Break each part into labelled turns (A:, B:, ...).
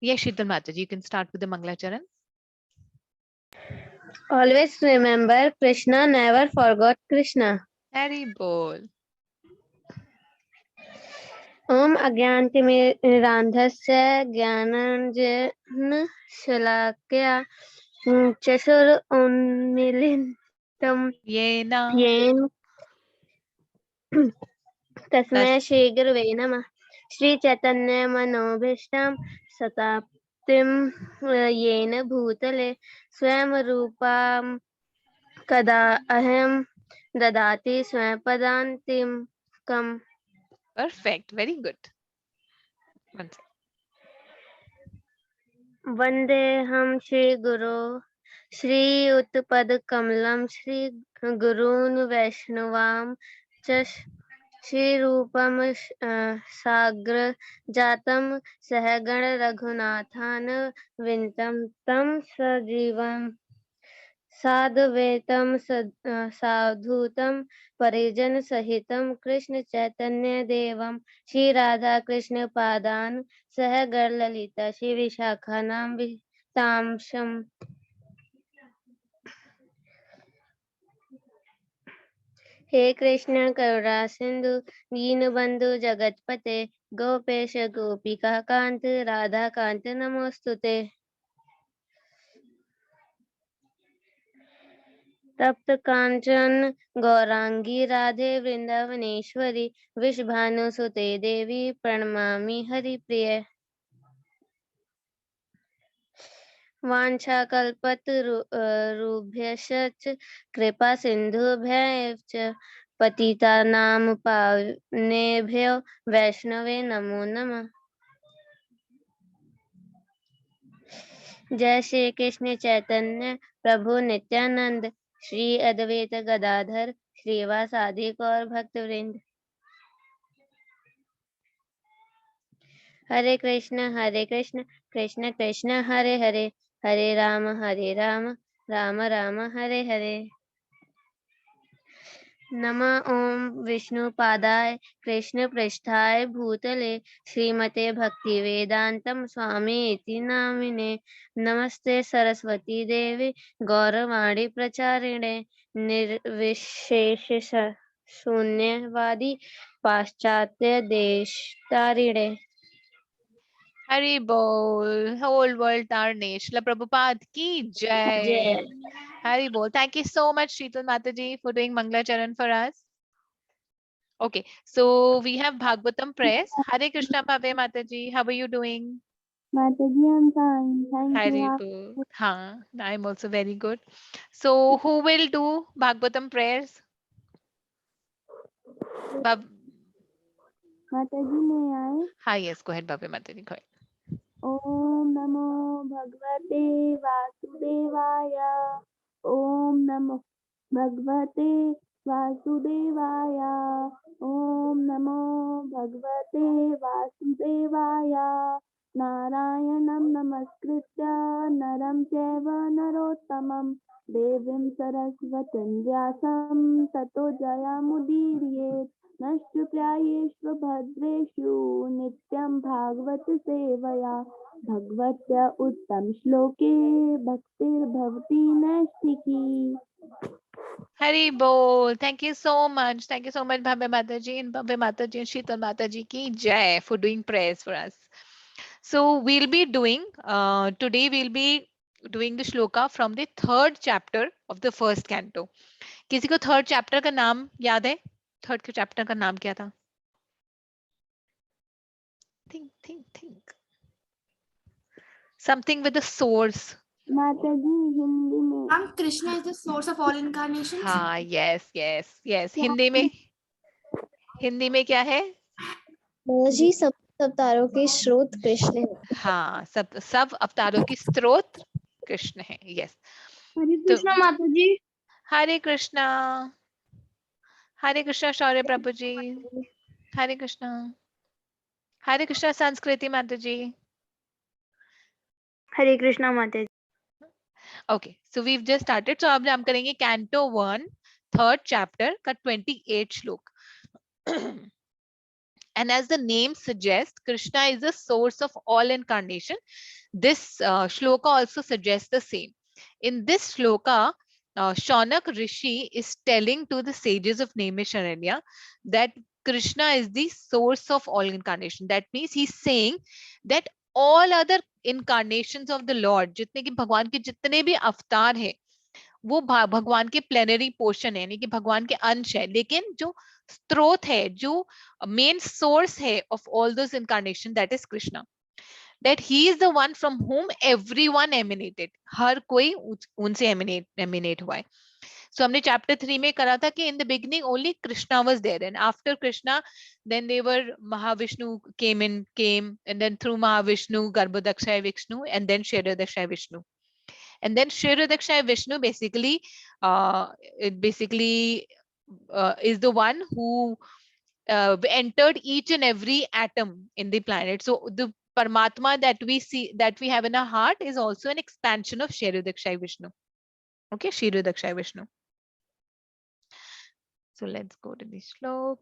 A: Yes, Sheetal Mataji, you can start with the Mangalacharan.
B: Always remember Krishna, never forgot Krishna.
A: Hari Bol.
B: Om Agyantimirandhasya Gyananjana Shalakya Chashur Unmilintam
A: Yena.
B: Yen Tasmay
A: Tas.
B: Shri Gurave Namah. Shri Chaitanya Manobhishtam Satabtim Yena Bhutale Swam Rupam Kada Aham Dadati Swapadantim Kam.
A: Perfect. Very good. One second.
B: Vandeham Shri Guru Shri Utpad Kamalam Shri Gurun Vaishnavam Chash Shri Rupam Sagra Jatam Sahagan Raghunathan Vintam Tam Sajivam साधवेतम साधुतम परिजन सहितम कृष्ण चैतन्य देवम श्री राधा कृष्ण पादान सह गण ललिता श्री विशाखा नाम तामशम। हे कृष्ण करुणा सिंधु दीनबंधु जगतपते गोपेश गोपिका कांत राधा कांत नमोस्तुते। तप्त कांचन गौरांगी राधे वृंदावनेश्वरी विषभानुसुते देवी प्रणमामि हरिप्रिय। वाञ्छाकल्पतरुभ्यश्च कृपा सिन्धुभ्यश्च पतितानां पावनेभ्यो वैष्णवे नमो नमः। जय श्री कृष्ण चैतन्य प्रभु नित्यानंद श्री अद्वैत गदाधर श्रीवासादि गौर भक्तवृंद। हरे कृष्ण कृष्ण कृष्ण हरे हरे हरे राम राम राम हरे हरे। नमः ओम विष्णु पादाय कृष्ण पृष्ठाय भूतले श्रीमते भक्ति वेदांतम स्वामी इति नामिने। नमस्ते सरस्वती देवी गौरवाणी प्रचारिणे निर्विशेष शून्यवादी पाश्चात्य देश तारिणे।
A: Hari Bol. Whole world tarne. Srila Prabhupada ki jai.
B: जय।
A: Hari Bol. Thank you so much, Sheetal Mataji, for doing Mangalacharan for us. Okay, so we have Bhagavatam prayers. Hare Krishna Bhave Mataji. How are you doing?
C: Mataji, I'm fine. Thank
A: Hari
C: you.
A: Bol. Haan, I'm also very good. So who will do Bhagavatam prayers? Bab.
C: Mataji, may I?
A: Hi, yes, go ahead, Bhave Mataji. Go ahead.
C: Om Namo Bhagavate Vasudevaya. Om Namo Bhagavate Vasudevaya. Om Namo Bhagavate Vasudevaya. Narayanam Namaskritya Naram Chaiva Narottamam Devim Saraswatim Vyasam Tato Jayamudiriye नष्टप्रायेषु भद्रेषु नित्यं भागवत सेवया भगवत्या उत्तम श्लोके भक्तिर्भवति नैष्ठिकी।
A: Hari Bol. Thank you so much. Thank you so much, Bhave Mataji and Bhave Mataji and Sheetal Mataji ki jai for doing prayers for us. So we'll be doing, today we'll be doing the shloka from the third chapter of the first canto. किसी को third chapter का नाम याद है? Third के chapter का नाम क्या था? Think. Something with the source.
C: माताजी हिंदी में
D: Krishna is the source of all incarnations.
A: हाँ, yes. हिंदी में क्या है?
B: जी सब अवतारों के स्रोत कृष्ण है।
A: हाँ, सब अवतारों की स्रोत कृष्ण है। यस।
C: हरे कृष्णा माताजी।
A: हरे कृष्णा शौर्य प्रभु जी। हरे कृष्णा संस्कृति माता ji.
C: Hare Krishna Mataji.
A: Okay, so we just started. So अब हम करेंगे कैंटो 1 थर्ड चैप्टर का 28 श्लोक। And as the name suggests, Krishna is the source of all incarnation. This shloka also suggests the same. In this shloka, Shaunak Rishi is telling to the sages of Naimisharanya that Krishna is the source of all incarnation. That means he's saying that all other incarnations of the Lord, जितने कि भगवान के जितने भी अवतार है, वो भगवान के प्लेनरी पोर्शन है, यानी कि भगवान के अंश है, लेकिन जो स्रोत है, जो मेन सोर्स है of all those incarnation, that is Krishna. That he is the one from whom everyone emanated. हर कोई उनसे emanate हुआ है. So हमने chapter 3 में करा था कि in the beginning only Krishna was there, and after Krishna then they were Mahavishnu came, and then through Mahavishnu Garbhodakshaya Vishnu, and then Kshirodakshaya Vishnu. And then Kshirodakshaya Vishnu basically is the one who entered each and every atom in the planet. So the Paramatma that we see, that we have in our heart, is also an expansion of Kshirodakshaya Vishnu. Okay, Kshirodakshaya Vishnu. So let's go to the shlok.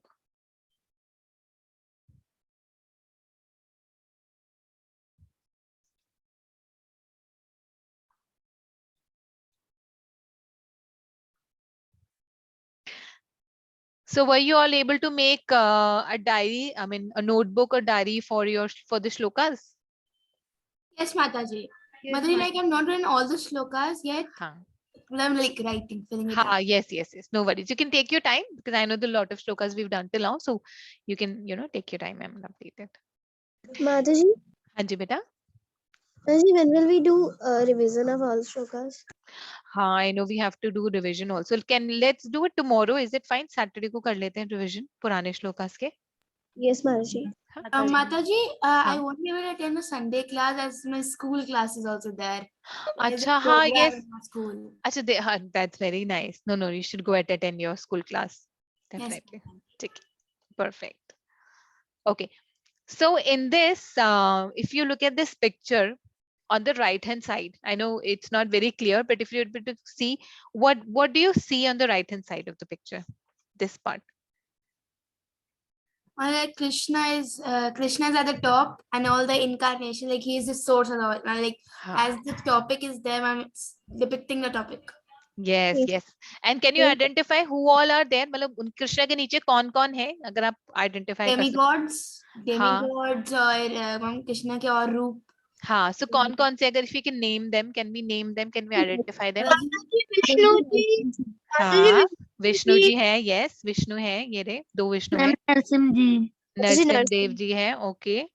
A: So were you all able to make a diary, I mean a notebook or diary for the shlokas?
D: Yes, Mataji.
A: Yes,
D: Mataji, like I'm not doing all the shlokas yet.
A: Huh.
D: But I'm like writing, filling it up.
A: Yes. No worries. You can take your time, because I know the lot of shlokas we've done till now. So you can, take your time and update it.
C: Mataji,
A: Hanji beta.
C: Mataji, when will we do a revision of all shlokas?
A: I know we have to do revision also. Let's do it tomorrow. Is it fine? Saturday को कर लेते हैं revision पुराने श्लोकास के.
C: Yes, Mataji.
D: Mataji, I won't be able to attend the Sunday class as my school class is also there. There's a
A: Acha,
D: program
A: yes.
D: in my school.
A: Acha, that's very nice. No, you should go attend your school class. Definitely.
D: Yes.
A: Perfect. Okay. So in this, if you look at this picture on the right hand side, I know it's not very clear, but if you're able to see, what do you see on the right hand side of the picture? This part.
D: Like Krishna is at the top, and all the incarnation, like he is the source of all. Like as the topic is there, I'm depicting the topic.
A: Yes. And can you identify who all are there? मतलब कृष्णा के नीचे कौन है? अगर आप identify कर सकते.
D: Demigods और कृष्णा के और रूप.
A: हाँ, so कौन से, अगर if you can name them, can we name them? Can we identify them?
C: Vishnu ji.
A: हाँ, विष्णु जी है. Yes, विष्णु है. ये रे, 2 विष्णु है.
C: Narasimha ji.
A: नरसिम्ह देव जी है. Okay.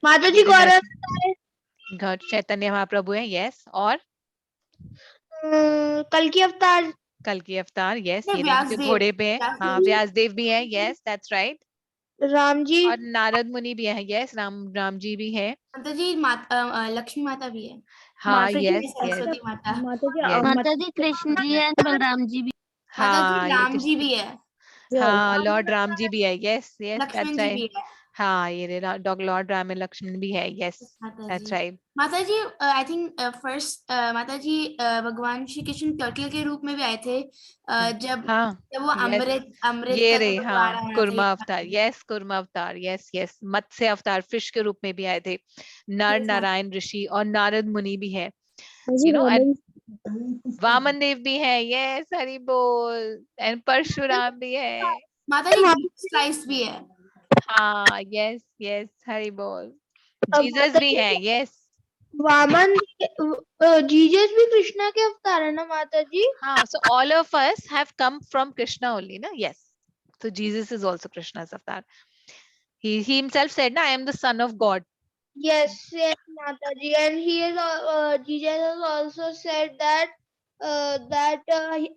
C: Mataji, Gaurav.
A: Chaitanya Mahaprabhu है. Yes. और
C: Kalki Avatar.
A: कल्कि अवतार. Yes, ये
D: व्यासदेव.
A: जो घोड़े पे है. हाँ, व्यासदेव भी है. Yes, that's right.
C: Ram ji.
A: और नारद मुनि भी है. Yes, राम जी भी है.
D: माताजी लक्ष्मी माता भी है.
A: हाँ, yes.
D: सरस्वती माता.
C: माताजी कृष्ण जी है, बलराम जी भी.
A: हाँ,
D: राम जी भी है.
A: हाँ, लॉर्ड राम जी भी है. Yes,
D: Lakshman
A: that's
D: ji
A: right.
D: भी है.
A: हाँ, ये रे लॉर्ड राम एंड लक्ष्मण भी है. Yes, that's right.
D: माताजी, आई थिंक फर्स्ट माताजी भगवान श्री कृष्ण टर्टल के रूप में भी आए थे, जब वो अमृत
A: ये रे. हाँ, कुर्मा अवतार. Yes, कुर्मा अवतार. Yes. मत्स्य अवतार, फिश के रूप में भी आए थे. नर नारायण ऋषि और नारद मुनि भी है. and वामन देव भी है. Yes, हरि बोल. एंड परशुराम भी है.
D: माताजी स्लाइस भी है.
A: हाँ, yes, हरि बोल. जीसस भी है. Yes.
C: वामन जीसस भी कृष्णा के अवतार है ना माताजी?
A: हाँ, so all of us have come from Krishna only, na? Yes. So Jesus is also Krishna's avatar. He himself said, "Na, I am the son of God."
C: Yes, Mataji, and he is Jesus has also said that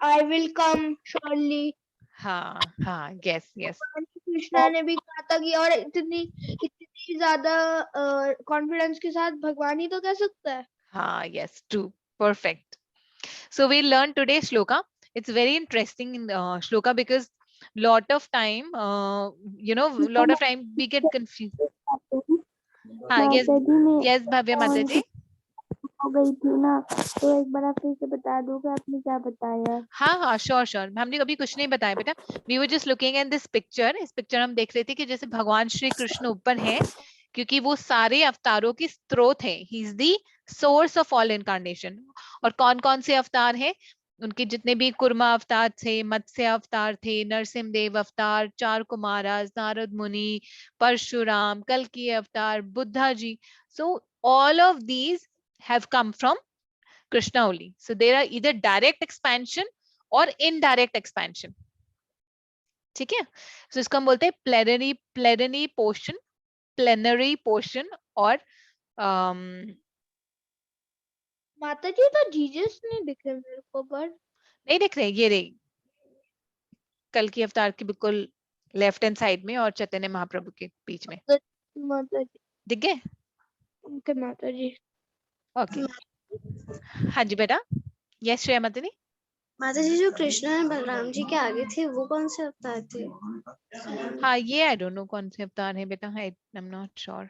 C: I will come shortly.
A: हाँ, yes.
C: Krishna ने भी कहा था कि और इतनी ज्यादा confidence के साथ भगवान ही तो कह सकता है.
A: हाँ, yes, true, perfect. So we learned today shloka. It's very interesting in shloka because lot of time, we get confused. हाँ, yes, Bhavya Mataji.
C: हो
E: गई थी ना, तो एक बार आप फिर से बता दो कि आपने क्या बताया।
A: हाँ हाँ श्योर श्योर, हमने अभी कुछ नहीं बताया बेटा। We were just looking at this picture. इस पिक्चर हम देख रहे थे कि जैसे भगवान श्री कृष्ण ऊपर है, क्योंकि वो सारे अवतारों की स्रोत है। He is the source of all incarnation. और कौन कौन से अवतार हैं? उनके जितने भी कुर्मा अवतार थे, मत्स्य अवतार थे, नरसिंह देव अवतार, चार कुमाराज, नारद मुनि, परशुराम, कल्कि अवतार, Buddha ji. So all of these have come from Krishna only. So there are either direct expansion or indirect expansion. ठीक है? So इसको हम बोलते हैं plenary portion और
C: माता जी तो जीसस नहीं दिख रहे मेरे को, पर
A: नहीं दिख रहे, ये रही कल की अवतार की बिल्कुल लेफ्ट हैंड साइड में और चैतन्य महाप्रभु के बीच में
C: माता जी,
A: दिख गए?
C: उनके माता जी।
A: ओके हाँ जी बेटा। यस श्रेया माताजी।
F: माता जी, जो कृष्ण और बलराम जी के आगे थे वो कौन से अवतार थे?
A: हाँ ये आई डोंट नो कौन से अवतार है बेटा, I am not sure.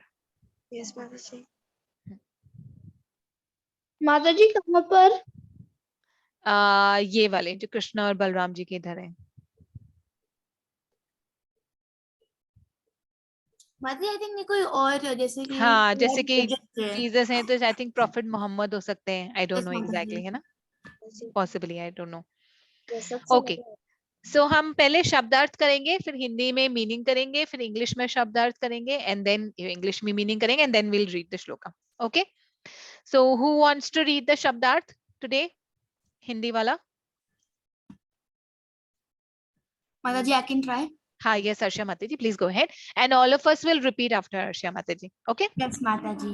F: Yes Mata जी।
C: माता जी कहाँ पर?
A: ये वाले जो कृष्ण और बलराम जी के इधर है।
D: माता जी आई थिंक कोई और जैसे कि
A: हाँ जैसे कि
D: थे।
A: जीसस हैं तो आई थिंक प्रॉफिट मोहम्मद हो सकते हैं। आई डोंट
D: Yes,
A: नो
D: माता जी।
A: एग्जैक्टली, है ना? Possibly, I don't no.
F: Yes सबसे
A: ओके सो हम पहले शब्दार्थ करेंगे, फिर हिंदी में मीनिंग करेंगे, फिर इंग्लिश में शब्दार्थ करेंगे, एंड देन इंग्लिश में मीनिंग करेंगे, and then will read the shloka. Okay so who wants to read the शब्दार्थ टुडे? हिंदी वाला?
D: Mata ji, I can try.
A: हाँ yes Arsha Mata ji, please go ahead and all of us will repeat after Arsha Mata ji. Okay
D: Yes, माता जी.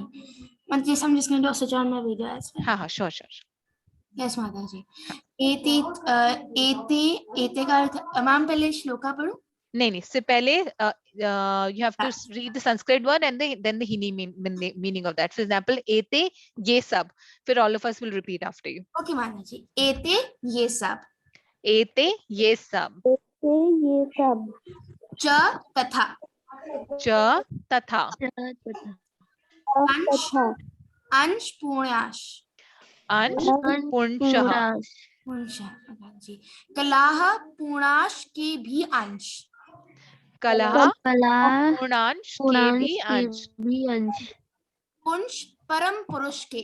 D: Maata ji, I'm just going to switch on my video as well.
A: हाँ हाँ sure sure.
D: Yes, माता जी. एते का अर्थ, ma'am पहले श्लोका पढ़ूं?
A: नहीं नहीं, इससे पहले you have to read the Sanskrit word and then the Hindi meaning of that. For example, एते ये सब, फिर all of us will repeat after you.
D: Okay, माता जी. एते ये सब.
A: एते ये सब,
E: से ये सब,
D: च तथा.
A: च तथा,
D: अंश
E: तथा,
D: अंश पूर्णाश.
A: अंश पुंसः,
D: पुंसः, माता जी. कलाह पूर्णाश के भी अंश.
A: कलह
B: कला
A: पूर्णांश के भी अंश,
B: भी अंश,
D: पुंस परम पुरुष के.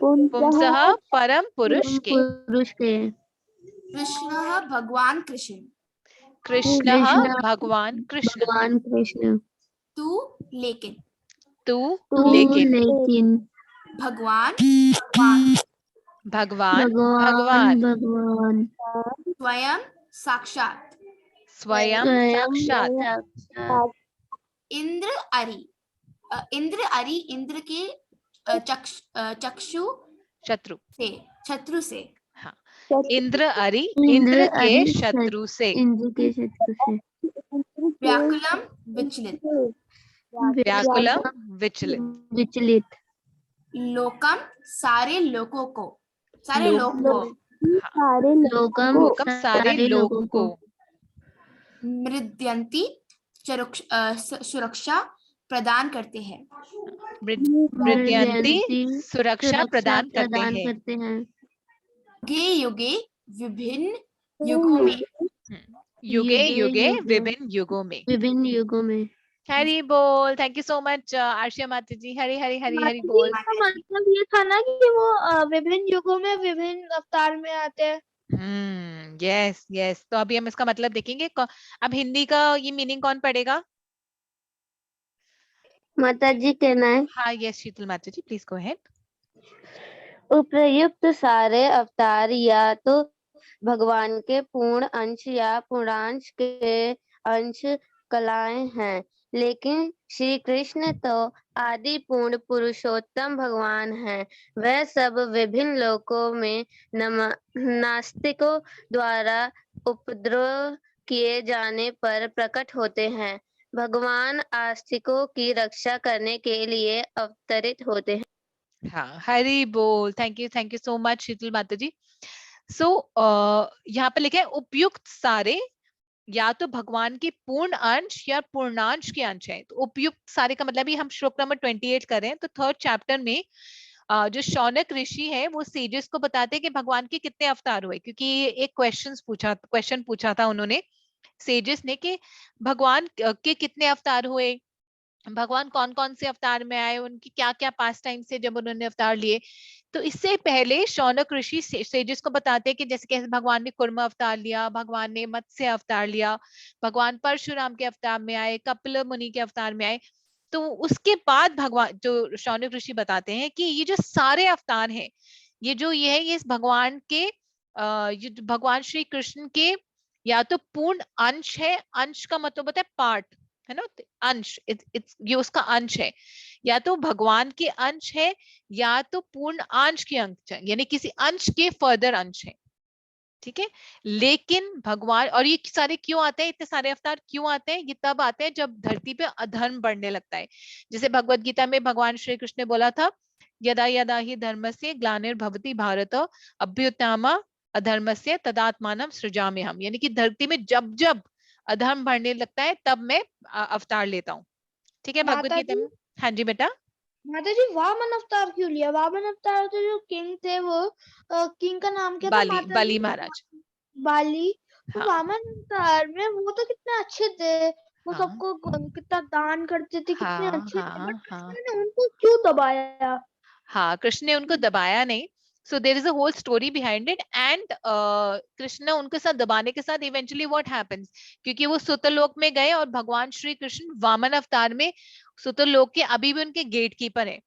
A: पुंसः परम पुरुष के,
B: पुरुष के,
D: कृष्ण भगवान कृष्ण.
A: कृष्ण
B: कृष्ण
A: भगवान कृष्ण,
B: भगवान कृष्ण,
D: तू लेकिन.
A: तू
B: तू
A: लेकिन,
B: लेकिन
D: भगवान भगवान.
A: भगवान
B: भगवान
A: भगवान,
B: भगवान,
D: स्वयं साक्षात.
A: स्वयं
B: स्वयं
A: साक्षात,
B: साक्षात,
D: इंद्र अरि. इंद्र अरि इंद्र के चक्षु
A: शत्रु,
D: से, शत्रु से.
A: हाँ इंद्र अरि
B: इंद्र
A: इंद्र के
B: अरि
A: शत्रु से,
B: इंद्र के शत्रु से,
D: व्याकुलम विचलित.
A: व्याकुलम विचलित,
B: विचलित,
D: लोकम सारे लोगों को. सारे
A: लोक-
D: लोगों को.
E: सारे
B: लोकम
A: लोकम सारे लोगों को,
D: मृद्यंती सुरक्षा प्रदान करते हैं.
A: मृद्यंती सुरक्षा प्रदान करते हैं,
B: करते हैं,
D: युगे युगे विभिन्न युगों में.
A: युगे
B: युगे
A: युगे
B: युगे
A: विभिन्न युगों में।
B: विभिन्न युगों में।
A: हरि बोल। Thank you so much Arshiya माता जी। हरि हरि हरि हरि
C: माता जी
A: बोल।
C: का मतलब ये था ना कि वो विभिन्न युगों में विभिन्न अवतार में आते हैं।
A: यस यस, तो अभी हम इसका मतलब देखेंगे। अब हिंदी का ये मीनिंग कौन पढ़ेगा?
B: माता जी कहना है,
A: हाँ यस शीतल माता जी, प्लीज गो अहेड।
B: उपर्युक्त सारे अवतार या तो भगवान के पूर्ण अंश या पूर्णांश के अंश कलाएं हैं, लेकिन श्री कृष्ण तो आदि पूर्ण पुरुषोत्तम भगवान हैं। वह सब विभिन्न लोकों में नास्तिकों द्वारा उपद्रव किए जाने पर प्रकट होते हैं। भगवान आस्तिकों की रक्षा करने के लिए अवतरित होते हैं।
A: हाँ हरि बोल। थैंक यू सो मच शीतल माता जी। सो यहाँ पे लिखा है उपयुक्त सारे, या तो भगवान के पूर्ण अंश या पूर्णांश के अंश है। तो उपयुक्त सारे का मतलब ही हम श्लोक नंबर 28 कर रहे हैं। तो थर्ड चैप्टर में जो शौनक ऋषि है वो सेजेस को बताते हैं कि भगवान के कितने अवतार हुए, क्योंकि एक क्वेश्चन पूछा था उन्होंने सेजेस ने कि भगवान के कितने अवतार हुए, भगवान कौन कौन से अवतार में आए, उनकी क्या क्या पास टाइम से जब उन्होंने अवतार लिए। तो इससे पहले शौनक ऋषि सेजेस को बताते हैं कि जैसे कैसे भगवान ने कुर्म अवतार लिया, भगवान ने मत्स्य अवतार लिया, भगवान परशुराम के अवतार में आए, कपिल मुनि के अवतार में आए। तो उसके बाद भगवान जो शौनक ऋषि बताते हैं कि ये जो सारे अवतार हैं, ये है ये इस भगवान के ये भगवान श्री कृष्ण के या तो पूर्ण अंश है, अंश का मतलब होता है पार्ट, है ना, अंश, ये उसका अंश है, या तो भगवान के अंश है या तो पूर्ण अंश के अंश है, यानी किसी अंश के फर्दर अंश है। ठीक है, लेकिन भगवान, और ये सारे क्यों आते हैं, इतने सारे अवतार क्यों आते हैं, ये तब आते हैं जब धरती पे अधर्म बढ़ने लगता है। जैसे भगवत गीता में भगवान श्री कृष्ण ने बोला था, यदा यदा ही धर्मस्य ग्लानिर्भवति भारत अभ्युत्थामा अधर्मस्य तदात्मानं सृजाम्यहम्, यानी कि धरती में जब जब अधर्म बढ़ने लगता है तब मैं अवतार लेता हूँ। ठीक है, भगवत गीता में। हाँ जी बेटा।
C: माता जी वामन अवतार क्यों लिया? वामन अवतार तो जो किंग थे वो किंग का नाम क्या था
A: बाली,
C: माता
A: बाली
C: जी?
A: महाराज।
C: बाली। तो
A: हाँ
C: वामन अवतार में वो तो कितने अच्छे थे, वो
A: हाँ
C: सबको कितना दान करते थे, कितने
A: हाँ
C: अच्छे थे,
A: हाँ
C: बट
A: हाँ
C: कृष्ण ने उनको क्यों दबाया?
A: हाँ, कृष्ण ने उनको दबाया नहीं। So there is a whole story behind it, and Krishna उनके साथ दबाने के साथ इवेंचुअली व्हाट हैपेंस, क्योंकि वो सुतरलोक में गए और भगवान श्री कृष्ण वामन अवतार में सुतरलोक के अभी भी उनके गेट कीपर है,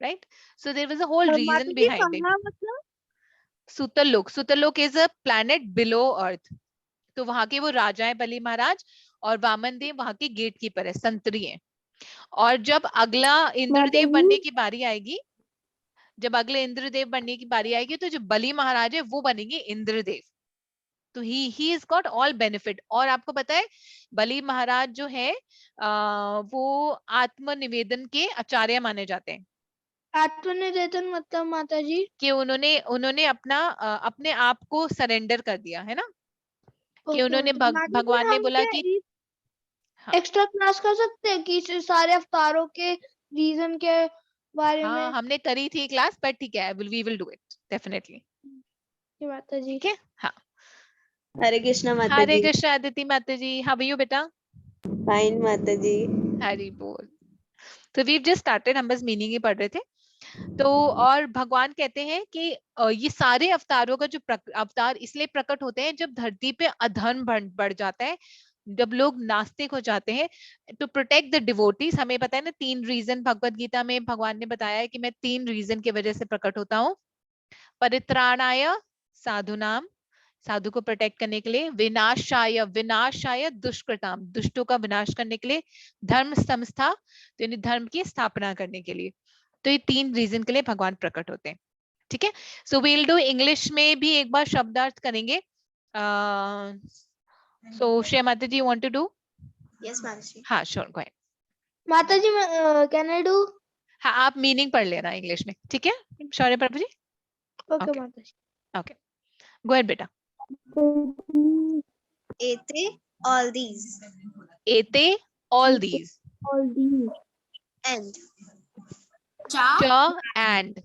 A: right. So there was a whole
C: Mata
A: reason
C: ji
A: behind it.
C: कहाँ मतलब?
A: सुतरलोक, सुतरलोक is a planet below earth. तो वहां के वो राजा है बलि महाराज, और वामन देव वहां के गेट कीपर है, संतरी है। और जब अगला
E: माता
A: इंद्रदेव
E: जी
A: बनने की बारी आएगी, जब अगले इंद्रदेव बनने की बारी आएगी, तो जो बलि महाराज है वो बनेंगे इंद्रदेव। तो he is got all benefit. और आपको पता है बलि महाराज जो है वो आत्मनिवेदन के आचार्य माने जाते हैं,
C: आत्मनिवेदन मतलब माता जी?
A: कि उन्होंने उन्होंने अपने आप को सरेंडर कर दिया है ना, कि
C: ओके
A: उन्होंने
C: माता जी,
A: भगवान ने
C: हम
A: बोला
C: क्या
A: कि हाँ
C: एक्स्ट्रा क्लास कर सकते हैं कि इस सारे अवतारों के रीजन के बारे
A: हाँ,
C: में?
A: हमने करी थी क्लास, बट ठीक है, we will do it definitely.
C: जी माता जी।
A: ठीक है, हाँ।
F: हरे कृष्णा माता
A: हरे
F: जी।
A: कृष्ण आदिति माता जी, हाउ आर यू बेटा?
F: फाइन माता जी।
A: हरी बोल। तो वी जस्ट स्टार्टेड, हम बस मीनिंग ही पढ़ रहे थे। तो और भगवान कहते हैं कि ये सारे अवतारों का जो अवतार इसलिए प्रकट होते हैं जब धरती पे अधर्म बढ़ जाता है, जब लोग नास्तिक हो जाते हैं, टू प्रोटेक्ट द डिवोटीज। हमें पता है ना 3 रीजन, भगवत गीता में भगवान ने बताया है कि मैं 3 रीजन की वजह से प्रकट होता हूँ। परित्राणाय साधुनाम, साधु को प्रोटेक्ट करने के लिए, विनाशाय, विनाशाय दुष्कृताम, दुष्टों का विनाश करने के लिए, धर्म संस्था, तो यानी धर्म की स्थापना करने के लिए। तो ये 3 रीजन के लिए भगवान प्रकट होते हैं। ठीक है, सो वील डू इंग्लिश में भी एक बार शब्दार्थ करेंगे। So Shreya Mata ji, you want to do?
F: Yes Mata ji.
A: हाँ श्योर, गो अहेड।
C: माता जी कैन आई डू?
A: हाँ, आप मीनिंग पढ़ लेना इंग्लिश में, ठीक है शौर्य प्रभु जी?
C: Okay
A: Okay.
C: माता जी।
A: ओके, गो अहेड बेटा।
F: एते all these
A: एते all these,
E: all these
F: and
D: Cha.
A: cha and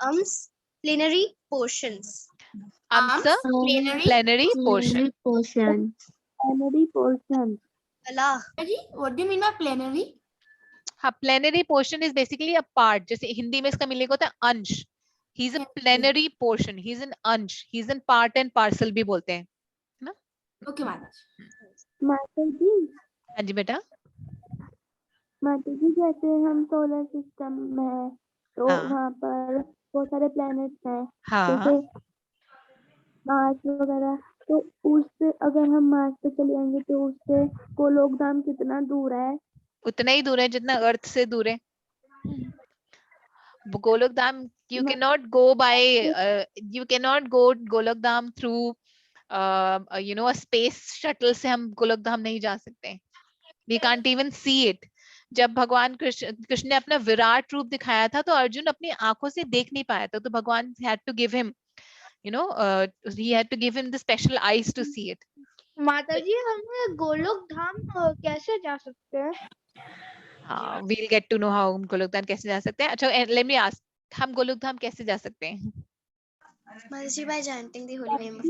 F: ums plenary portions.
A: amsa
D: Plenary.
A: plenary portion.
E: portion. Plenary portion.
F: Allah.
D: What do you mean by plenary?
A: हाँ, plenary portion is basically a part, जैसे हिंदी में इसका meaning होता है अंश। he is a plenary portion, he is an अंश, he is an part and parcel भी बोलते हैं ना।
D: Okay, Mataji.
E: माता जी
A: हाँ जी बेटा।
E: माता जी जैसे हम सोलर सिस्टम में है तो
A: हाँ
E: वहाँ पर बहुत सारे प्लैनेट्स हैं,
A: हाँ
E: जैसे मार्स वगैरह। तो उससे अगर हम मार्स पे चले जाएंगे तो उससे गोलोक धाम कितना दूर है?
A: उतना ही दूर है जितना अर्थ से दूर है। गोलोक धाम you cannot go by you cannot go Golok Dham through a space shuttle से हम गोलोक धाम नहीं जा सकते। we can't even see it। जब भगवान कृष्ण ने अपना विराट रूप दिखाया था तो अर्जुन अपनी आंखों से देख नहीं पाया था, तो भगवान had to give him he had to give him the special eyes to see it।
C: माता जी हम गोलोक धाम कैसे जा सकते हैं?
A: हाँ, we'll get to know how हम गोलोक धाम कैसे जा सकते हैं. अच्छा, let me ask, हम गोलोक धाम कैसे जा सकते हैं?
F: Mataji, by chanting the holy name of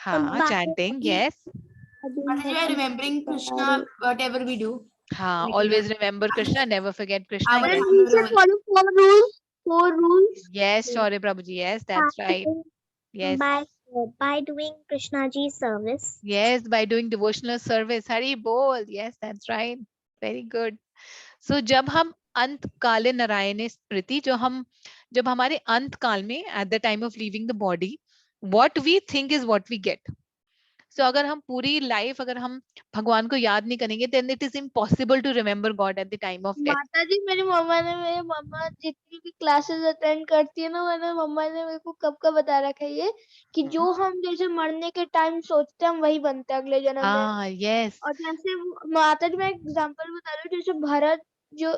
A: हाँ, chanting, yes.
D: Mataji, by remembering Krishna, whatever we do.
A: हाँ,
D: Like
A: always remember Krishna, never forget Krishna.
D: Our
A: Yes,
C: Then we should follow 4 rules.
A: yes, Shaurya Prabhuji, yes, that's right. Yes,
E: by doing Krishna ji's service.
A: yes, by doing devotional service. Hari bol. Yes, that's right. Very good. So जब हम अंत काले नारायण स्मृति, जब हमारे अंत काल में at the time of leaving the body, what we think is what we get. So अगर हम पूरी लाइफ अगर हम भगवान को याद नहीं करेंगे, then it is impossible to remember God at the time of death.
C: माता जी, मेरी मम्मा जितनी भी क्लासेस अटेंड करती है ना, मम्मा ने मेरे को कब का बता रखा है ये कि जो हम जैसे मरने के टाइम सोचते हैं हम वही बनते हैं अगले जन्म में.
A: हाँ, yes.
C: और जैसे माता जी, मैं एग्जांपल बता रही हूँ, जैसे भरत जो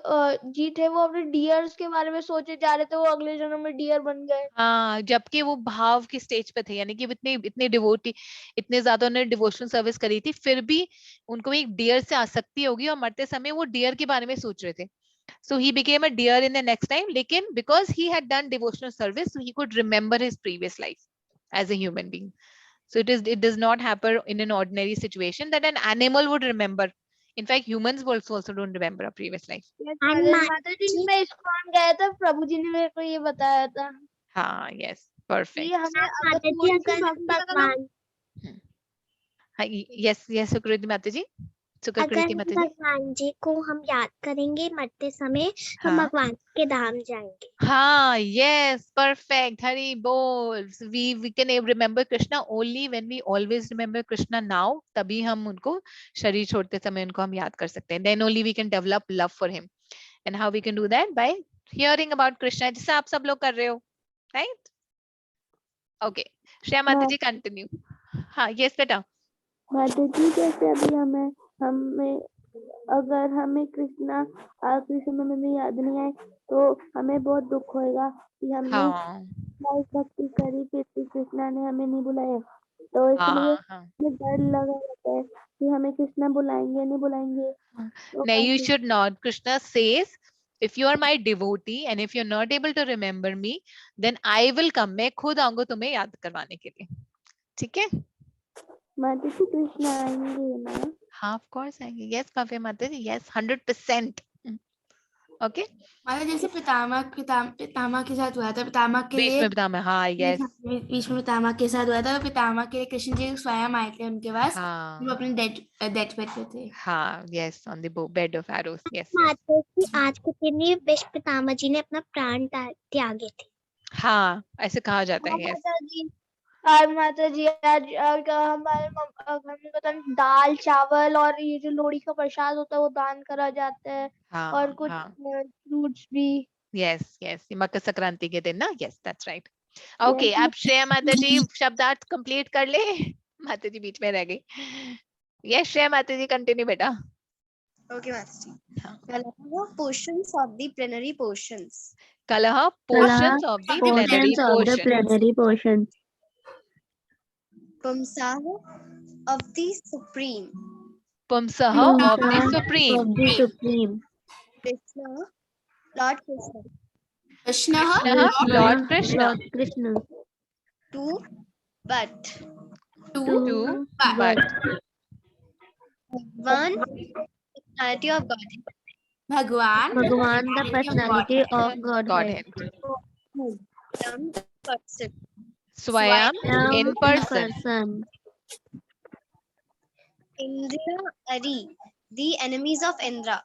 C: जी थे, वो अपने डियर्स के बारे में सोचे जा रहे थे, वो अगले जन्म में डियर बन गए.
A: हाँ, जबकि वो भाव की स्टेज पे थे, यानी कि इतने डिवोटी, इतने ज्यादा उन्होंने डिवोशनल सर्विस करी थी, फिर भी उनको एक डियर से आसक्ति होगी और मरते समय वो डियर के बारे में सोच रहे थे. So he became a deer in the next time, लेकिन because he had done devotional service, so he could remember his previous life as a human being. So it does not happen in an ordinary situation that an animal would remember. In fact, humans also don't remember a previous life.
C: माता जी, मैं ISKCON गया था, प्रभु जी ने मेरे को ये बताया था
A: हाँ, yes,
C: कि
A: perfect.
C: हमें अगर
E: माता जी,
C: थोड़ी सी
E: अगर
C: भक्ति अगर हम
E: भगवान
A: हाँ, yes, yes, सुकृति माता जी. सुकृति
E: अगर
A: माता जी.
E: भगवान जी को हम याद करेंगे मरते समय, हम
A: हाँ.
E: भगवान के धाम जाएंगे.
A: हाँ, yes, perfect. Hari bol. We can remember Krishna only when we always remember Krishna now. तभी हम उनको शरीर छोड़ते समय उनको हम याद कर सकते हैं. Then only we can develop love for him. And how we can do that? By hearing about Krishna, जैसे आप सब लोग कर रहे हो, right? Okay. श्रेया माता जी, continue. हाँ, yes बेटा.
E: माता जी, जैसे अभी हमें अगर हमें कृष्णा आखिरी समय में याद नहीं आए तो हमें बहुत दुख होएगा कि हमने
A: हाँ,
E: बहुत भक्ति करी, फिर भी कृष्णा ने हमें नहीं बुलाया. तो इसलिए
A: हाँ.
E: हमें डर लगा रहता है कि हमें कृष्णा बुलाएंगे नहीं बुलाएंगे. तो
A: No, you
E: काफी-
A: should not. Krishna says, if you are my devotee and if you're not able to remember me, then I will come. मैं खुद आऊंगा तुम्हें याद करवाने के लिए. ठीक है?
E: माता जी, कृष्णा आएंगे ना?
A: हाँ, of course आएंगे. Yes, भव्य माता जी. Yes, 100%. Okay.
D: मतलब जैसे पितामह के साथ हुआ था, पितामह के
A: बीच
D: लिए
A: में बता मैं. हाँ, yes.
D: बीच में पितामह के साथ हुआ था, तो पितामह के लिए कृष्ण जी स्वयं आए थे उनके पास.
A: हाँ,
D: वो अपने डेथ बेड पे थे.
A: हाँ, yes, on the bed of arrows. Yes, yes.
E: माता जी, आज के दिन ही विश्व पितामह जी ने अपना प्राण त्यागे थे.
A: हाँ, ऐसे कहा जाता है. Yes.
C: माता जी, आज हमारे घर में पता नहीं दाल चावल और ये जो लोहड़ी का प्रसाद होता है वो दान करा जाता है,
A: हाँ,
C: और कुछ
A: हाँ.
C: फ्रूट्स भी.
A: Yes, yes. ये मकर संक्रांति के दिन ना. Yes, that's right. Okay, अब श्रेया माता जी शब्दार्थ कंप्लीट कर ले. माता जी बीच में रह गई. Yes, श्रेया माता जी कंटिन्यू बेटा.
F: Okay, Master.
A: हाँ.
F: Portions of the plenary portions.
A: Kalaha, portions of the plenary portion.
E: plenary portions.
F: Pumsah of the supreme.
A: Pumsaha of the supreme.
E: Of the supreme.
F: Krishna, Lord Krishna.
D: Krishna
A: Lord Krishna.
E: Lord Krishna.
F: Two, but
A: To but
F: one, personality of Godhead.
D: भगवान
E: Bhagwan, the personality of Godhead.
A: Godhead.
F: Some person.
A: Swayam in
E: In
A: person.
E: person.
F: Indra, Ari, the enemies of Indra.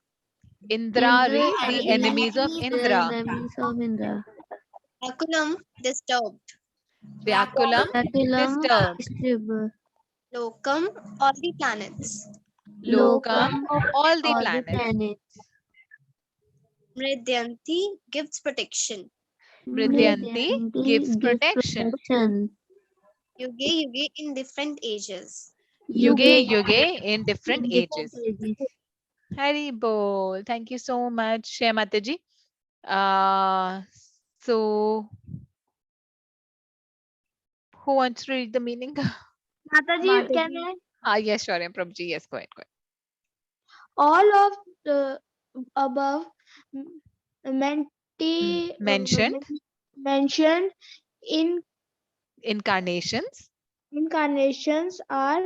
A: Indrari,
E: Indra,
A: the enemies of
E: The
A: Indra.
E: enemies of Indra.
F: Akulam, disturbed.
A: Vyakulam,
E: Aculam,
A: disturbed.
E: disturbed.
F: Lokam, all the planets.
A: Lokam, all the
E: All the
A: planets.
E: planets.
F: Mridyanti gives protection.
A: Mridyanti gives protection.
F: Yuge, Yuge in different ages.
A: Yuge, yuge in different ages.
E: ages.
A: Hari bol. Thank you so much, Shreya Mataji. So, who wants to read the meaning?
C: माता जी,
E: माता
C: can
E: ji.
C: I?
A: Yes, sure, Prabhuji. Yes, go ahead.
C: All of the above
A: mentioned
C: mentioned in
A: incarnations
C: incarnations are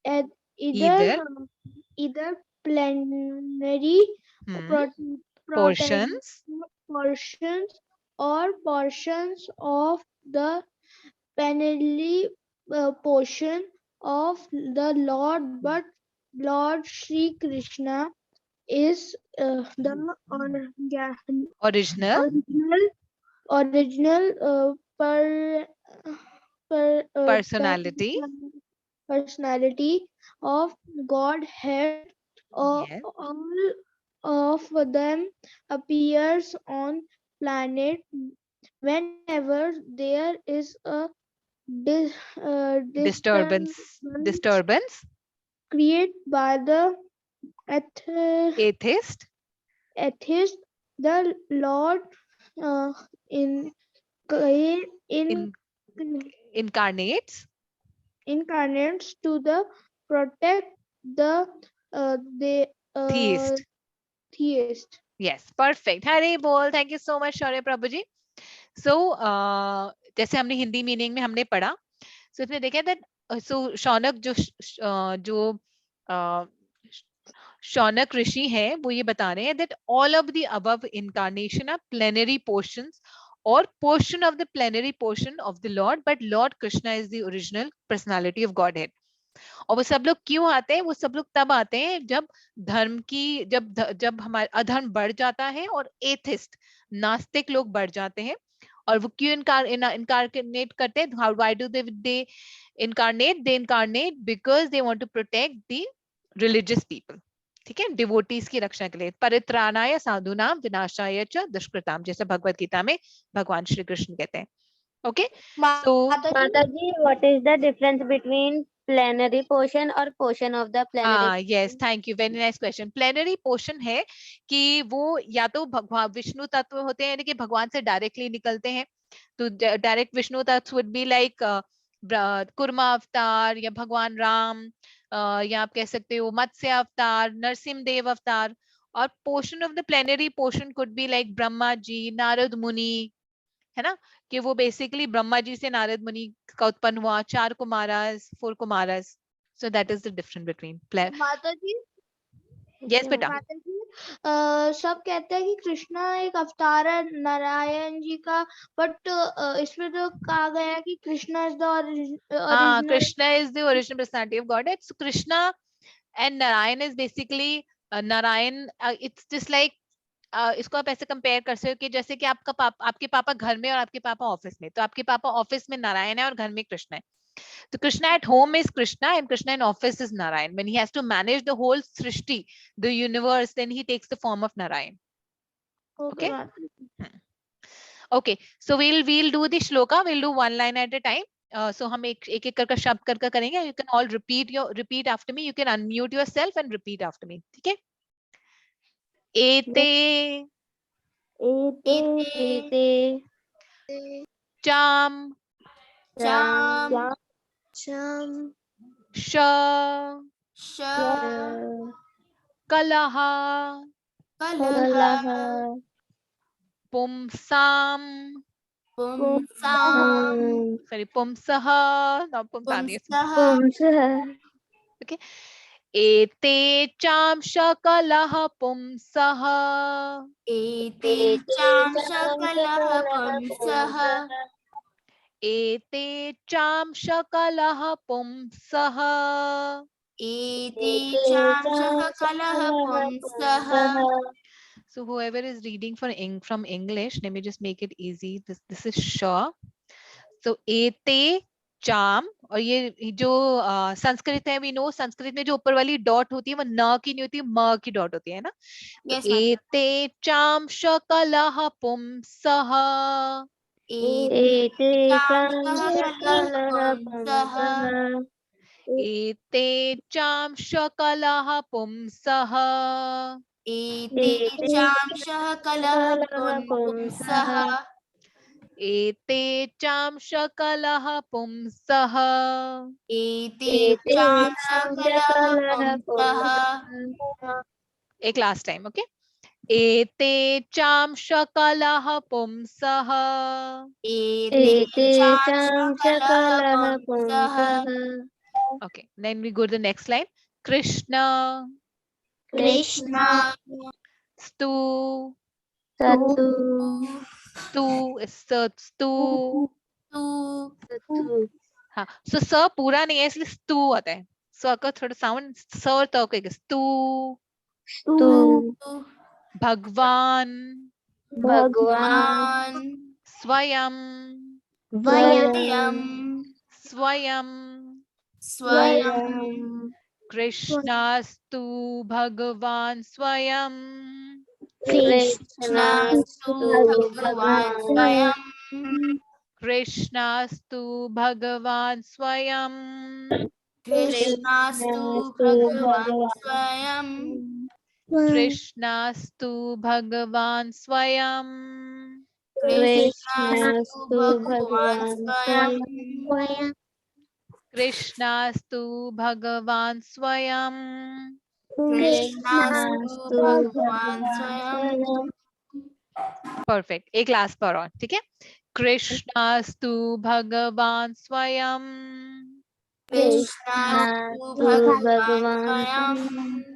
C: eth-
A: either
C: either plenary
A: hmm,
C: pro- prote-
A: portions
C: portions or portions of the plenary portion of the Lord, but Lord Sri Krishna is the
A: original
C: original
A: personality.
C: personality of Godhead.
A: Yes.
C: All of them appears on planet whenever there is a
A: Disturbance
C: disturbance created by the
A: atheist
C: atheist. The Lord uh, in in
A: in, incarnates
C: incarnates to the protect the the
A: theist.
C: theist.
A: Yes, perfect. हरे बोल. Thank you so much, Shaurya Prabhu ji. So जैसे हमने Hindi meaning में हमने पढ़ा, so इसमें देखा that so Shaunak जो शौनक ऋषि हैं वो ये बता रहे हैं that all of the above incarnation are plenary portions or portion of the plenary portion of the Lord, but Lord Krishna is the original personality of Godhead. और वो सब लोग क्यों आते हैं? वो सब लोग तब आते हैं जब धर्म की जब हमारा अधर्म बढ़ जाता है और एथिस्ट नास्तिक लोग बढ़ जाते हैं. और वो क्यों इनकारनेट करते हैं? How why do they incarnate? They incarnate because they want to protect the religious people. ठीक है, डिवोटीज की रक्षा के लिए. परित्राणाय साधुनाम विनाशाय च दुष्कृताम, जैसे भगवत गीता में भगवान श्री कृष्ण कहते हैं. Okay, so
B: Mataji, what is the difference between plenary portion or portion of the plenary?
A: yes, thank you, very nice question. Plenary portion है कि वो या तो भगवान विष्णु तत्व होते हैं, यानी कि भगवान से डायरेक्टली निकलते हैं. तो डायरेक्ट विष्णु तत्व वुड बी लाइक कुर्मा अवतार या भगवान राम, या आप कह सकते हो मत्स्य अवतार, नरसिंहदेव अवतार. और portion of the plenary portion could be like Brahma ji, Narad मुनि, है ना, कि वो बेसिकली ब्रह्मा जी से नारद मुनि का उत्पन्न हुआ, 4 Kumaras, 4 Kumaras. So that is the difference between
C: माता जी
A: yes बेटा.
C: माता जी सब कहते हैं कि कृष्णा एक अवतार है नारायण जी का, बट इसमें तो कहा गया है कि Krishna is the original.
A: Krishna is the original personality of Godhead. So Krishna and Narayan is basically Narayan. It's just like इसको आप ऐसे कंपेयर कर सकते हो कि जैसे कि आपके पापा घर में और आपके पापा ऑफिस में. तो आपके पापा ऑफिस में नारायण है और घर में कृष्ण है. So Krishna at home is Krishna and Krishna in office is Narayan. When he has to manage the whole Srishti, the universe, then he takes the form of Narayan. Okay. Okay. So we'll do the shloka. We'll do one line at a time. So हम एक कर शब्द कर करेंगे. You can all repeat after me. You can unmute yourself and repeat after me. ठीक है? एते
B: Ete
A: चाम
D: Cham
F: Cham
A: श
D: Sha
A: कलहा
D: Kalaha
A: पुंसाम
D: Pumsam
A: sorry पुंसः no पुंसाम नहीं.
D: Pumsaha
B: Pumsa
A: Okay. एते चाम शकलः पुंसः
D: Ete Cham Shakalaha Pumsaha
A: एते चाम शकलः पुंसः.
D: Ete Cham Shakalaha Pumsaha.
A: So whoever is reading from English, let me just make it easy. This is sure. So एते चाम, और ये जो संस्कृत है, वी नो संस्कृत में जो ऊपर वाली डॉट होती है वो न की नहीं होती, म की डॉट होती है ना. तो
D: Yes, Mata.
A: एते चाम शकलः पुंसः.
D: Ete
B: Ete
D: Cham
B: Shakalaha
D: Shakalaha Pumsaha
A: एते चाम शकलः पुंसः.
D: Ete Cham Shakalaha Pumsaha
A: एते चाम शकलः पुंसः.
D: Ete Cham Shakalaha Pumsaha.
A: एक लास्ट टाइम. ओके. एते चां शकलः पुंसः
B: एते चां सकलः पुंसः
A: okay then we go to the next line Krishna
F: Krishna
A: stu
B: सतु
A: stu is stu
B: सतु
A: हाँ so स पूरा नहीं है इसलिए stu आता है स का थोड़ा साउंड स और त का stu
B: तु
A: भगवान
B: भगवान
A: स्वयं
B: वयं
A: स्वयं
B: स्वयं
A: कृष्णास्तु भगवान स्वयं
B: कृष्णास्तु भगवान् स्वयं
A: कृष्णास्तु भगवान स्वयं
B: कृष्णास्तु भगवान् स्वयं
A: कृष्णास्तु भगवान स्वयं
B: कृष्णास्तु भगवान् स्वयं
A: कृष्णास्तु भगवान स्वयं
B: कृष्णास्तु भगवान् स्वयं
A: परफेक्ट एक लास्ट पर और ठीक है कृष्णास्तु भगवान स्वयं
B: कृष्णास्तु भगवान् स्वयं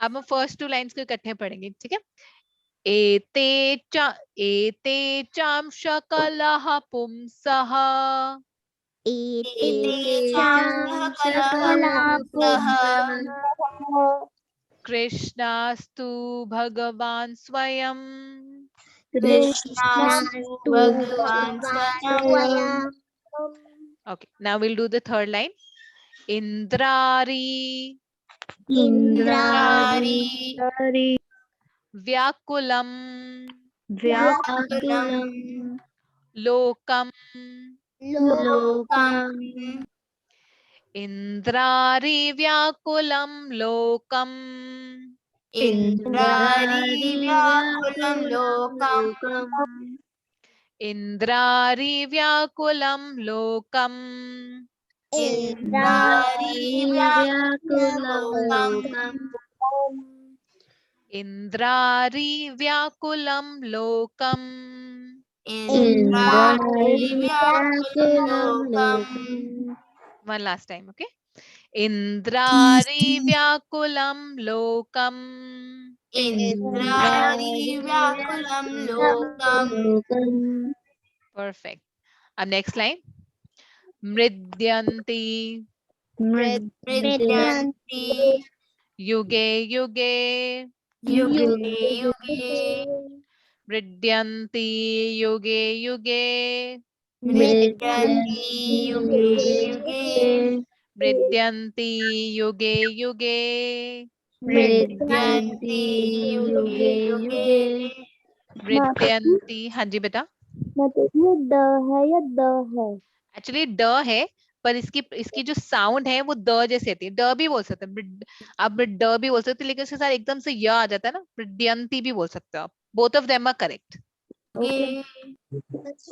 A: अब हम फर्स्ट टू लाइंस को इकट्ठे पढ़ेंगे ठीक है एते चां शकलः पुंसः
B: एते चां सकलः पुंसः
A: कृष्णास्तु भगवान स्वयं
B: कृष्णास्तु भगवान् स्वयं
A: okay now we'll do the third line इंद्रारी
B: इन्द्रारी
A: व्याकुलं
B: व्याकुलं
A: लोकम्
B: लोकम्
A: इंद्रारी व्याकुलं लोकम्
B: इन्द्रारी व्याकुलं लोकम्
A: इंद्रारी व्याकुलं लोकम्
B: इन्द्रारी व्याकुलं लोकम्
A: इंद्रारी व्याकुलं लोकम्
B: इन्द्रारी व्याकुलं लोकम्
A: one last time okay इंद्रारी व्याकुलं लोकम्
B: इन्द्रारी व्याकुलं लोकम्
A: perfect अब next line मृद्यन्ति
B: मृद्यन्ति
A: युगे युगे
B: युगे युगे
A: मृद्यन्ति युगे युगे
B: मृद्यन्ति युगे युगे
A: मृद्यन्ति युगे युगे
B: मृद्यन्ति युगे युगे
A: मृद्यन्ति हाँ जी बेटा
E: ये द है या द है?
A: एक्चुअली ड है पर इसकी इसकी जो साउंड है वो द जैसे आती है ड भी बोल सकते हैं आप ड भी बोल सकते हैं लेकिन उसके साथ एकदम से य आ जाता है ना मृद्यंती भी बोल सकते हो आप both of them are correct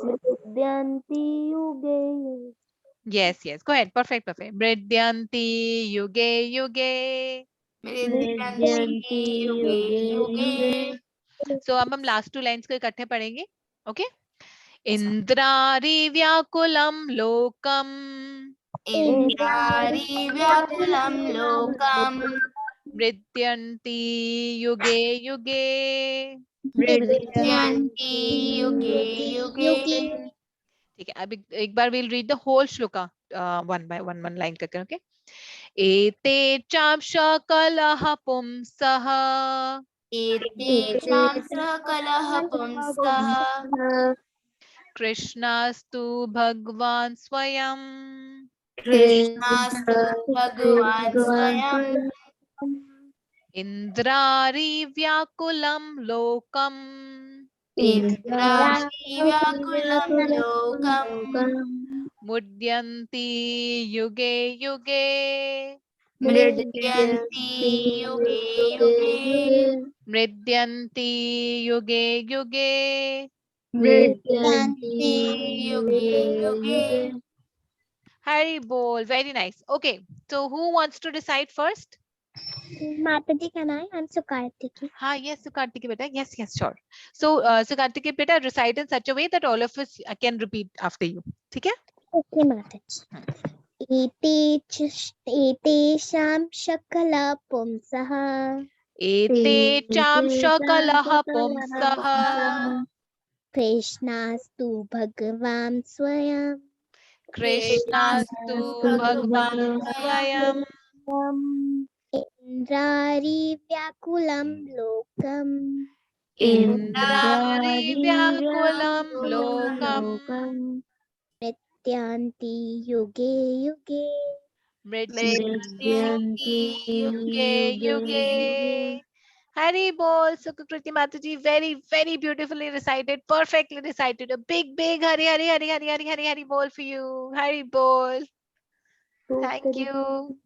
E: मृद्यन्ति युगे
A: yes yes go ahead perfect perfect मृद्यंती युगे युगे
B: मृद्यन्ति युगे युगे
A: सो अब हम लास्ट टू लाइंस को इकट्ठे पढ़ेंगे ओके इंद्रारी व्याकुलं लोकम्
B: इन्द्रारी व्याकुलं लोकम्
A: मृद्यन्ति युगे युगे
B: मृद्यन्ति युगे युगे
A: ठीक है अब एक बार will read the whole shloka one by one line करके ओके एते चां शकलः पुंसः
B: एते चां सकलः पुंसः
A: कृष्णास्तु भगवान् स्वयं
B: कृष्णास्तु भगवान् स्वयं
A: इंद्रारी व्याकुलं लोकम्
B: इन्द्रारी व्याकुलं लोकम्
A: मुद्यन्ति युगे युगे
B: मृद्यन्ति युगे युगे
A: मृद्यन्ति युगे युगे
B: मृद्यन्ति युगे युगे
A: Hari bol very nice okay so who wants to decide first
E: माता जी का नाम I'm Sukartiki.
A: हाँ, yes, Sukartiki beta. Yes, yes, sure. So, Sukartiki beta, recite in such a way that all of us can repeat after you. ठीक है?
E: Okay, माता जी. एतेषां शकला पुंसः
A: एते चाम शकलः पुंसः
E: कृष्णास्तु भगवान् स्वयं
A: कृष्णास्तु भगवान् स्वयं
E: इन्द्रारि व्याकुलं लोकम्
A: इन्द्रारि व्याकुलं लोकम्
E: मृत्यांति युगे युगे
A: मृत्युंति युगे युगे. Hari bol. Sukriti Mataji, very, very beautifully recited, perfectly recited. A big, big Hari, Hari, Hari, Hari, Hari, Hari, Hari bol for you. Hari bol. Thank you.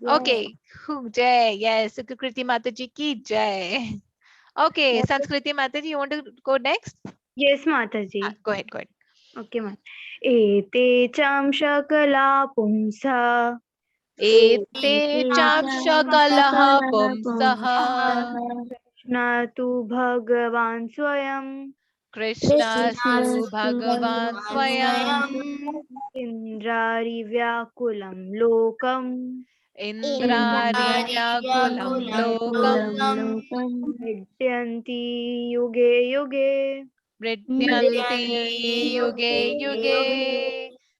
A: Okay. Jai. Yes. Sukriti Mataji ki jai. Okay. Sanskriti Mataji, you want to go next?
G: Yes, Mataji.
A: Go ahead. Go ahead.
G: Okay, Mataji. Ete cham shakala pumsa.
A: Ete cham shakalah pumsah.
G: Krishna tu Bhagavan Swayam.
A: Krishnastu Bhagavan Swayam.
G: Indrari Vyakulam Lokam.
A: Indrari Vyakulam Lokam.
G: Vidyanti Yuge Yuge.
A: Vridyanti Yuge Yuge.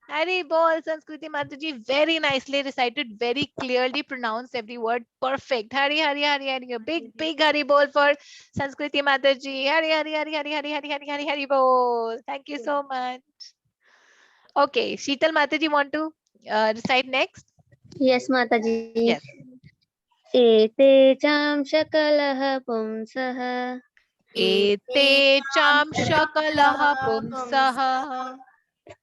A: Hari bol. Sanskriti Mataji, very nicely recited, very clearly pronounced every word. Perfect. Hari, Hari, Hari, Hari. A big, big Hari bol for Sanskriti Mataji. Hari, Hari, Hari, Hari, Hari, Hari, Hari, Hari, Hari bol. Thank you so much. Okay, Sheetal Mataji, want to recite next?
B: Yes, Mataji.
A: Yes.
B: Ete cham shakalah pumsah
A: Ete cham shakalah pumsah.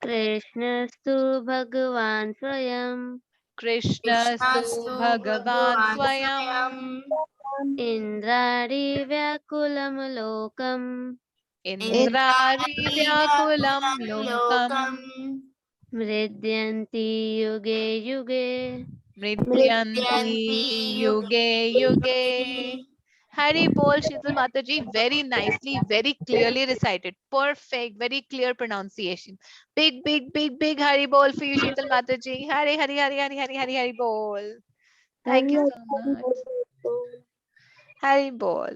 B: Krishnastu Bhagavan Swayam
A: Krishnastu Bhagavan Swayam.
B: Indrari Vyakulam Lokam
A: Indrari Vyakulam Lokam.
B: Mridyanti Yuge Yuge.
A: Mridyanti Yuge Yuge. Hari bol, Sheetal Mataji, very nicely, very clearly recited. Perfect, very clear pronunciation. Big, big, big, big Hari bol for you, Sheetal Mataji. Hari, Hari, Hari, Hari, Hari, Hari, Hari bol. Thank you so much. Hari bol.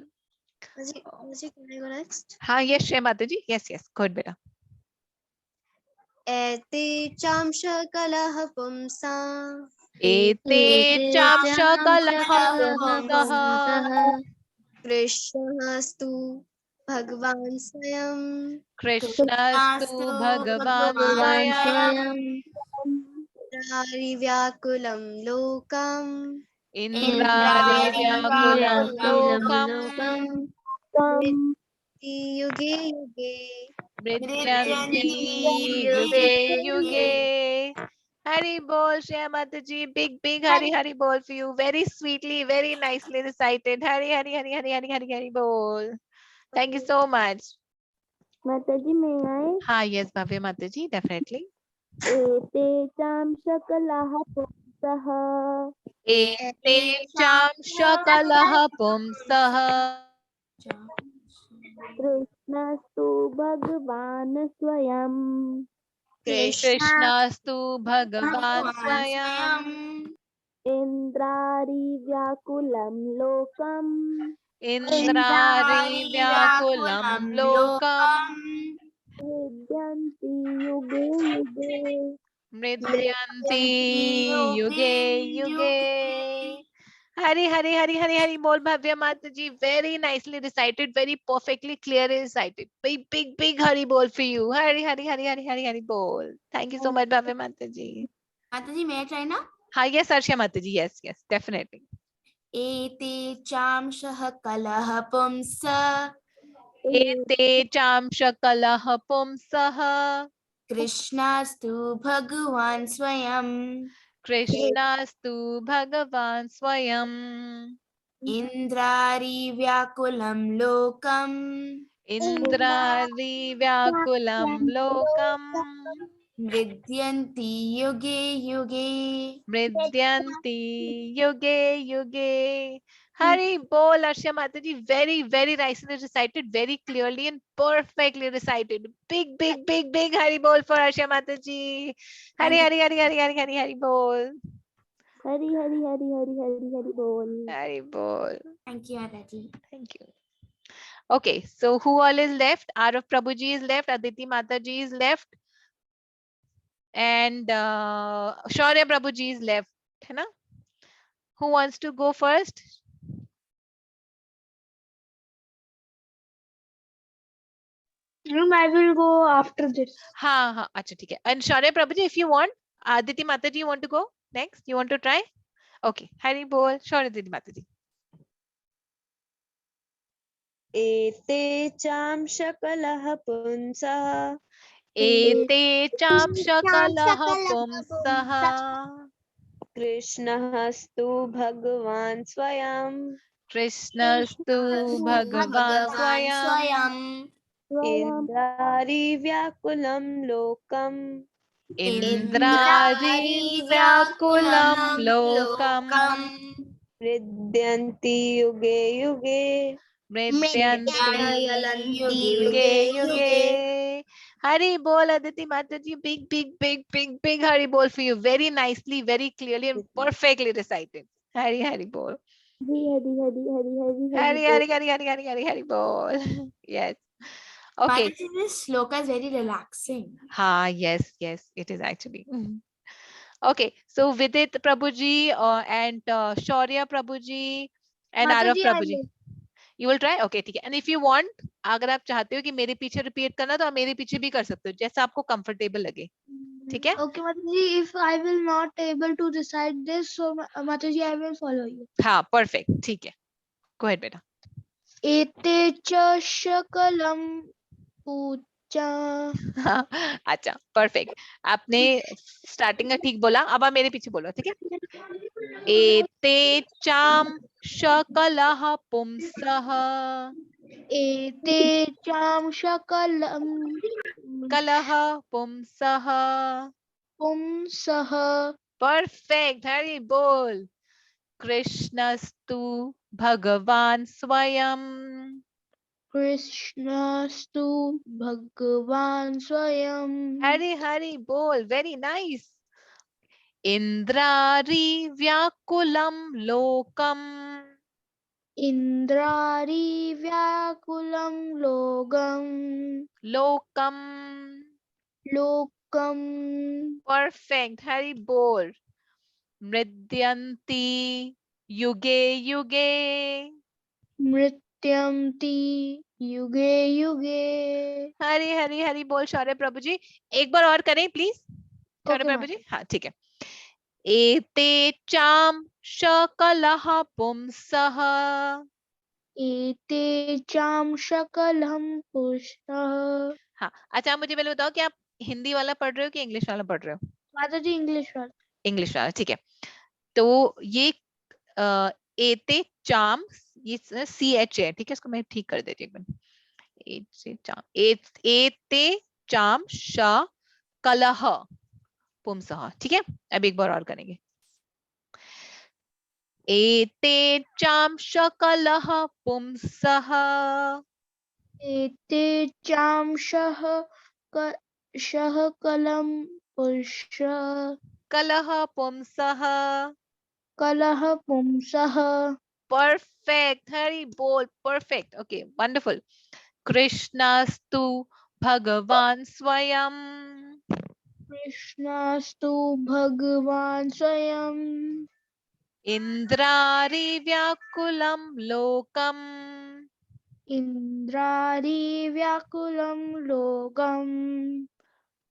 F: Can I go next?
A: हाँ, yes, Shreya Mataji. Yes, yes. Good, beta.
F: Ete cham shakalah pumsa.
A: Ete cham shakalah pumsah.
F: Krishnastu Bhagavan Swayam.
A: Krishnastu Bhagavan Swayam.
F: Indrari Vyakulam Lokam.
A: Indrari Vyakulam Lokam.
F: Yuge Yuge.
A: Mridyanti Yuge Yuge. Hari bol, Shreya Mataji. Big, big Hari, Hari bol for you. Very sweetly, very nicely recited. Hari, Hari, Hari, Hari, Hari, Hari, Hari bol. Thank you so much.
E: माता जी मैं आए
A: हाँ, yes, Bhavya Mataji, definitely.
E: एते चाम शकलाः पुंसः
A: Ete cham shakalah pumsah.
E: कृष्णस्तु भगवान् स्वयं
A: Krishnastu Bhagavan Swayam.
E: इन्द्रारि व्याकुलं लोकम्
A: Indrari Vyakulam Lokam.
E: विद्यन्ति युगे युगे
A: Mridyanti Yuge Yuge. Hari, Hari, Hari, Hari, Hari bol, Bhavya Mataji. Very nicely recited, very perfectly clearly recited. Big, big, big Hari bol for you. Hari, Hari, Hari, Hari, Hari, Hari bol. Thank you so much, Bhavya Mataji.
D: Mataji, may I try now?
A: Hi, yes, Arshia Mataji. Yes, yes, definitely.
D: Ete cham shakalah pumsa.
A: Ete cham shakalah pumsah.
D: Krishnastu Bhagavan Swayam.
A: Krishnastu Bhagavan Swayam.
D: Indrari Vyakulam Lokam.
A: Indrari Vyakulam Lokam.
D: Vidyanti yuge yuge.
A: Mridyanti yuge yuge. Hari bol, Arshia Mataji. Very, very nicely recited, very clearly and perfectly recited. Big, big, big, big Hari bol for Arshia Mataji. Hari, hari, hari, hari, hari, hari, hari bol.
E: Hari Hari Hari Hari Hari Hari Bol.
A: Hari bol.
D: Thank you, Mataji.
A: Thank you. Okay, so who all is left? Arav Prabhuji is left, Aditi Mataji is left, and Shaurya Prabhuji is left. है ना? Who wants to go first?
C: I will go after this.
A: हाँ हाँ अच्छा ठीक है. And Shaurya Prabhuji, if you want, Aditi Mataji, you want to go next? You want to try? Okay. Hari bol, Shaurya Aditi Mataji.
B: एते चाम शकलः पुंसः
A: एते चाम शकलः पुंसः
B: कृष्णस्तु भगवान् स्वयं
A: कृष्णस्तु भगवान् स्वयं
B: इन्द्रारि व्याकुलं लोकम्
A: इंद्रारी व्याकुलं लोकम्
B: विद्यन्ति युगे युगे
A: मृत्यन्ति युगे युगे. Hari bol, Aditi Mataji. Big, big, big, big, big Hari bol for you. Very nicely, very clearly and perfectly recited. Hari Hari bol. Hari Hari Hari Hari Hari Hari Hari bol. Yes. Okay.
D: Mataji, this sloka is very relaxing.
A: Ha, yes, yes, it is actually. Okay, so Vidit Prabhuji and Shaurya Prabhuji and Arav
C: Mataji, I
A: Prabhuji.
C: will.
A: You will try? Okay, ठीक है. And if you want, अगर आप चाहते हो कि मेरे पीछे repeat करना तो आप मेरे पीछे भी कर सकते हो, जैसा आपको comfortable लगे. ठीक है?
C: Okay, Mataji, if I will not able to recite this, so Mataji, I will follow you.
A: हाँ, perfect. ठीक है. Go ahead, बेटा.
C: एते च शकलं पूजा.
A: हाँ, अच्छा, perfect. आपने starting का ठीक बोला. अब आप मेरे पीछे बोलो, ठीक है? एते चाम शकलः पुंसः
C: एते चाम शकलं
A: कलह पुंसः.
C: पुंसः.
A: Perfect. Hari bol. कृष्णस्तु भगवान् स्वयं.
C: कृष्णस्तु भगवान् स्वयं.
A: Hari Hari bol. Very nice. इंद्रारी व्याकुलं लोकम्.
C: इन्द्रारी व्याकुलं
A: लोकम्.
C: लोकम्.
A: Perfect. Hari bol. मृद्यन्ति युगे युगे.
C: मृत्यन्ति युगे युगे.
A: हरी हरी हरी बोल शौर्य प्रभु जी. एक बार और करें प्लीज शौर्य
C: Okay,
A: प्रभु जी. हाँ ठीक है. एते चाम शकलः पुंसः.
C: एते चाम शकलं पुष्टः.
A: हाँ अच्छा आप मुझे पहले बताओ कि आप हिंदी वाला पढ़ रहे हो कि इंग्लिश वाला पढ़ रहे हो?
C: माताजी इंग्लिश वाला.
A: इंग्लिश वाला ठीक है. तो ये एते चाम ये CH है ठीक है. इसको मैं ठीक कर देती हूँ एक से चाम. एते चाम श कलह पुंसः. ठीक है. अब एक बार और करेंगे. एते चाम शकलः पुंसः.
C: एते चाम शह कलं पुष्टः.
A: कलह पुंसः.
C: कलह पुंसः.
A: Perfect. Hari bol. Perfect. Okay. Wonderful. कृष्णस्तु भगवान् स्वयं.
C: कृष्णस्तु भगवान् स्वयं.
A: इंद्रारी व्याकुलं लोकम्.
C: इन्द्रारी व्याकुलं लोकम्.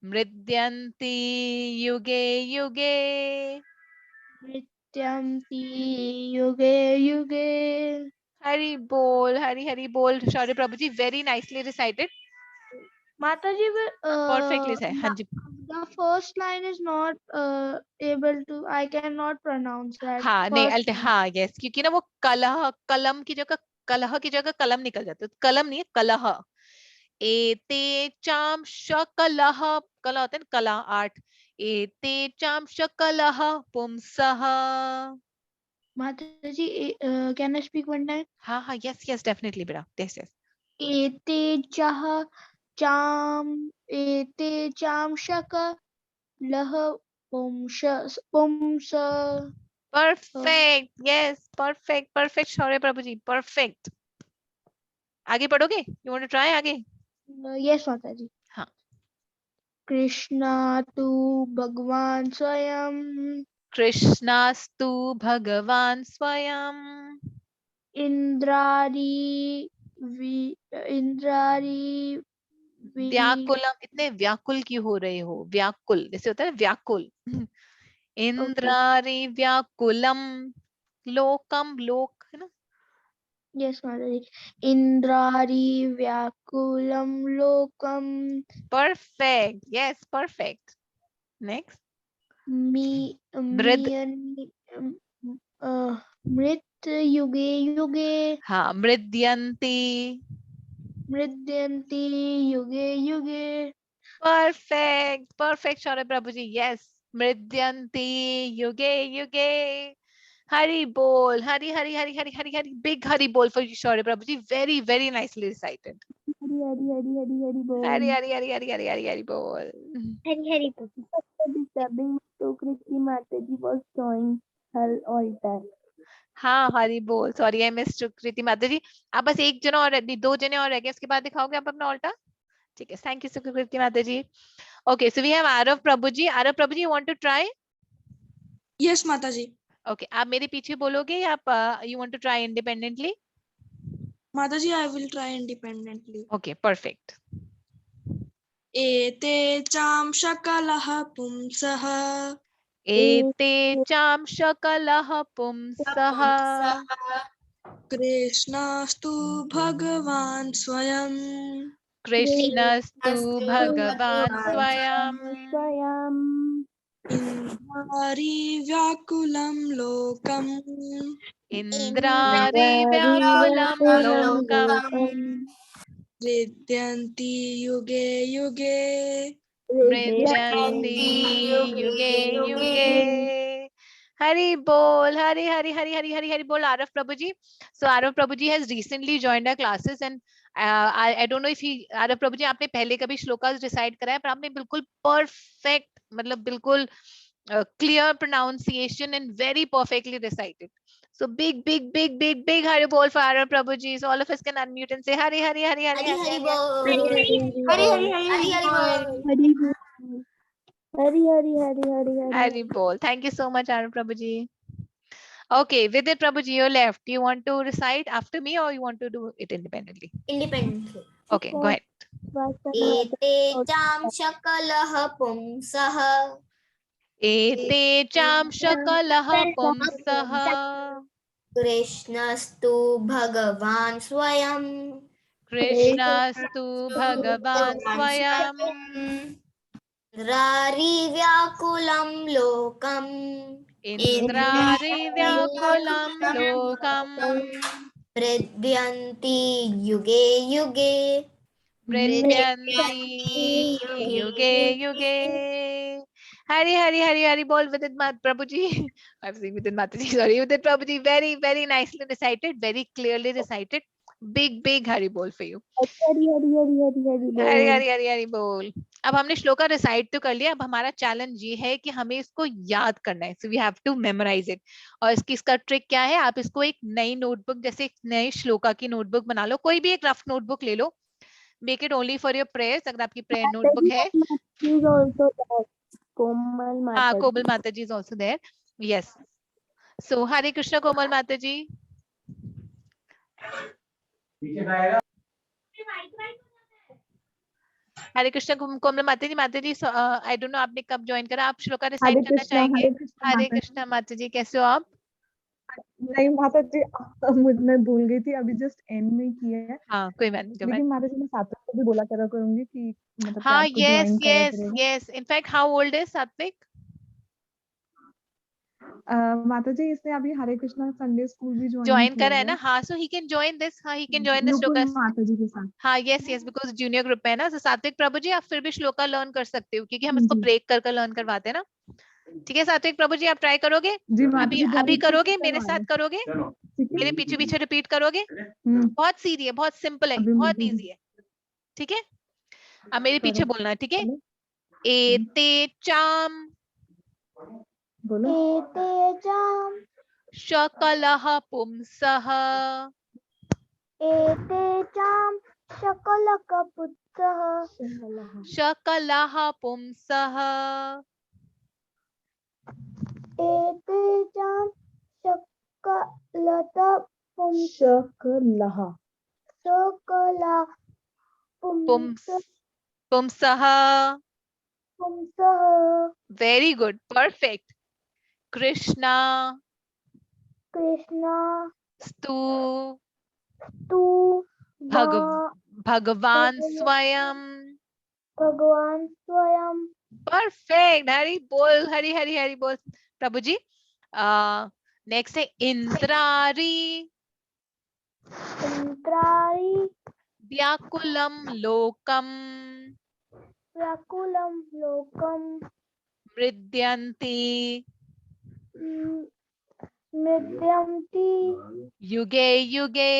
A: मृद्यन्ति युगे युगे.
C: मृत्यन्ति युगे युगे.
A: हरि बोल हरि हरि बोल. शौर्य प्रभु जी very nicely recited.
C: Mataji,
A: Perfectly said. हाँ जी.
C: the first line is not able to. I cannot pronounce that.
A: हाँ नहीं
C: first line.
A: हाँ yes क्योंकि ना वो कलह कलम की जगह कलह की जगह कलम निकल जाता है. कलम नहीं है कलह. एते चाम शकलः, कला होता है ना, कला आर्ट, एते चाम शकलः पुंसः।
C: Mata ji, can I speak one time?
A: हाँ हाँ, यस यस डेफिनेटली बेटा, यस यस।
C: एते चाम शकलः पुंस।
A: Perfect, yes perfect perfect Shaurya Prabhu ji, perfect. आगे पढ़ोगे? यू वांट टू ट्राई आगे?
C: यस माता जी।
A: हाँ।
C: कृष्णा तु भगवान स्वयं,
A: कृष्णास्तु भगवान स्वयं,
C: इंद्रारी
A: व्याकुलम, इतने व्याकुल क्यों हो रहे हो? व्याकुल जैसे होता है ना, व्याकुल। इंद्रारी व्याकुलम लोकम, लोक है ना।
C: यस माता जी। इंद्रारी व्याकुलम लोकम,
A: परफेक्ट, यस परफेक्ट। नेक्स्ट, मृद,
C: मृत युगे युगे,
A: हाँ मृद्यंती,
C: मृद्यन्ति युगे युगे।
A: Perfect perfect Shaurya Prabhu ji, yes मृद्यंती युगे युगे। हरि बोल, हरि हरि हरि हरि हरि हरि, बिग हरि बोल for Shaurya Prabhu ji, very very nicely recited.
E: Hari Hari Hari Hari Hari बोल।
A: हरि हरि हरि हरि हरि हरि हरि बोल।
C: हरी हरी बोल।
E: Disturbing to Kriti Mataji was showing her altar.
A: हाँ हरि बोल, सॉरी आई मिस कृति माता जी। आप बस एक जना और, दो जने और रह गए, उसके बाद दिखाओगे आप अपना ऑल्टा? ठीक है, thank you Kriti Mata ji. Okay, so we have Aarav Prabhu ji. Aarav Prabhu ji, you want to try?
H: Yes Mata ji.
A: Okay, आप मेरे पीछे बोलोगे या आप you want to try independently?
H: Mata ji, I will try independently.
A: Okay perfect.
H: एते चाम शकलः पुंसः,
A: एते चाम शकलः पुंसः,
H: कृष्णास्तु भगवान् स्वयं,
A: कृष्णस्तु भगवान् स्वयं,
E: स्वयं
H: इंद्रारी व्याकुलं लोकम्,
A: इंद्रारि व्याकुलं लोकम्,
H: हृद्यन्ति युगे युगे।
A: मृद्यन्ति युगे युगे। हरि बोल, हरि हरि हरि हरि हरि हरि बोल Aarav Prabhu ji. So Aarav Prabhu ji has recently joined our classes and I don't know if he, Aarav Prabhu ji आपने पहले कभी श्लोकास रिसाइट कराया, पर आपने बिल्कुल परफेक्ट, मतलब बिल्कुल clear pronunciation and very perfectly recited. So big, big, big, big, big Hari Bol for Arav Prabhuji. So all of us can unmute and say Hari, Hari, Hari, Hari,
D: Hari
A: Hari,
D: Hari
A: Hari,
D: Bol.
C: Hari Hari
D: Hari Hari Bol.
E: हरी बोल। हरी हरी हरी हरी हरी
A: Hari Bol. Thank you so much, Arav Prabhuji. Okay, Vidit Prabhuji, you're left. Do you want to recite after me or you want to do it independently?
D: Independently.
A: Okay, go ahead.
D: एते चाम शकलः पुंसः,
A: एते चाम शकलः पुंसः,
D: कृष्णस्तु भगवान् स्वयं,
A: कृष्णस्तु भगवान् स्वयं,
D: इंद्रारि व्याकुलं लोकम्,
A: इंद्रारि व्याकुलं लोकम्,
D: मृद्यन्ति युगे युगे।
A: मृद्यन्ति युगे युगे। हरि हरि हरि हरि बोल विदित प्रभु जी। I'm saying Vidit Mataji, sorry, Vidit Prabhu ji, very very nicely recited, very clearly recited. Big big Hari बोल for you.
E: हरी हरी हरी हरी हरी बोल।
A: हरि हरि हरि हरि बोल। अब हमने श्लोका रिसाइट तो कर लिया, अब हमारा चैलेंज ये है कि हमें इसको याद करना है, so we have to memorise it. और इसका ट्रिक क्या है, आप इसको एक नई नोटबुक, जैसे एक नई श्लोका की नोटबुक बना लो, कोई भी एक रफ नोटबुक ले लो, make it only for your prayers, अगर आपकी प्रेयर नोटबुक है।
E: She is also there. Komal
A: हाँ,
E: Mataji.
A: Komal Mata ji is also there, yes. So Hare Krishna Komal Mata ji. Hare Krishna Komal Mata ji, I don't no आपने कब ज्वाइन करा, आप श्लोका रिसाइट करना चाहेंगे? हरे कृष्णा माता जी, कैसे हो आप?
I: नहीं माता जी, मैं भूल गई थी, अभी जस्ट एंड में किया है।
A: हाँ कोई बात नहीं,
I: लेकिन माता जी मैं सात्विक को भी बोला करा करूंगी कि मतलब कि
A: हाँ
I: आपको
A: यस
I: ज्वाइन करा
A: यस
I: करेगा।
A: Yes. In fact how old is सात्विक?
I: माता जी इसने अभी हरे कृष्णा संडे स्कूल भी
A: ज्वाइन
I: किया
A: करा है
I: है
A: ना? हाँ, सो ही कैन जॉइन दिस. हाँ, he can join this
I: Nupur
A: shloka.
I: माता जी के साथ।
A: हाँ, yes yes, because junior group में है ना. तो सात्विक प्रभु जी, आप फिर भी श्लोका लर्न कर सकते हो, क्योंकि हम इसको
I: जी
A: ब्रेक कर लर्न करवाते हैं ना. ठीक है सात्विक प्रभु जी, आप ट्राई करोगे?
I: जी माता
A: अभी
I: जी बहुत
A: अभी
I: अच्छे से
A: करोगे, मेरे
I: करवा
A: साथ
I: रहे
A: करोगे,
I: हैं। ठीक
A: मेरे
I: है
A: पीछे पीछे रिपीट करोगे. बहुत सीधी है, बहुत सिंपल है,
I: अभी
A: बहुत
I: मुझे
A: इजी है. ठीक है, अब मेरे पीछे
I: करो
A: बोलना है. ठीक है,
I: बोलो
A: एते चाम
I: बोलो
C: एतेजाम
A: शकलः पुंसः
C: एतेजाम शकलकपुत्सः
A: शकलः पुंसः
C: एतेजाम शकलता
I: शकलः
C: सकला
A: पुंस
C: पुंस
A: पुंसः.
C: पुंसः
A: very good, perfect. Krishna
C: Krishna
A: स्तु
C: तू
A: भगवान स्वयं.
C: भगवान स्वयं.
A: परफेक्ट. हरि बोल, हरि हरि हरि बोल. प्रभु जी, नेक्स्ट है इंद्रारी
C: इंद्रारी
A: व्याकुलम लोकम
C: व्याकुलं लोकं
A: मृद्यन्ति
C: मृद्यन्ति
A: युगे युगे.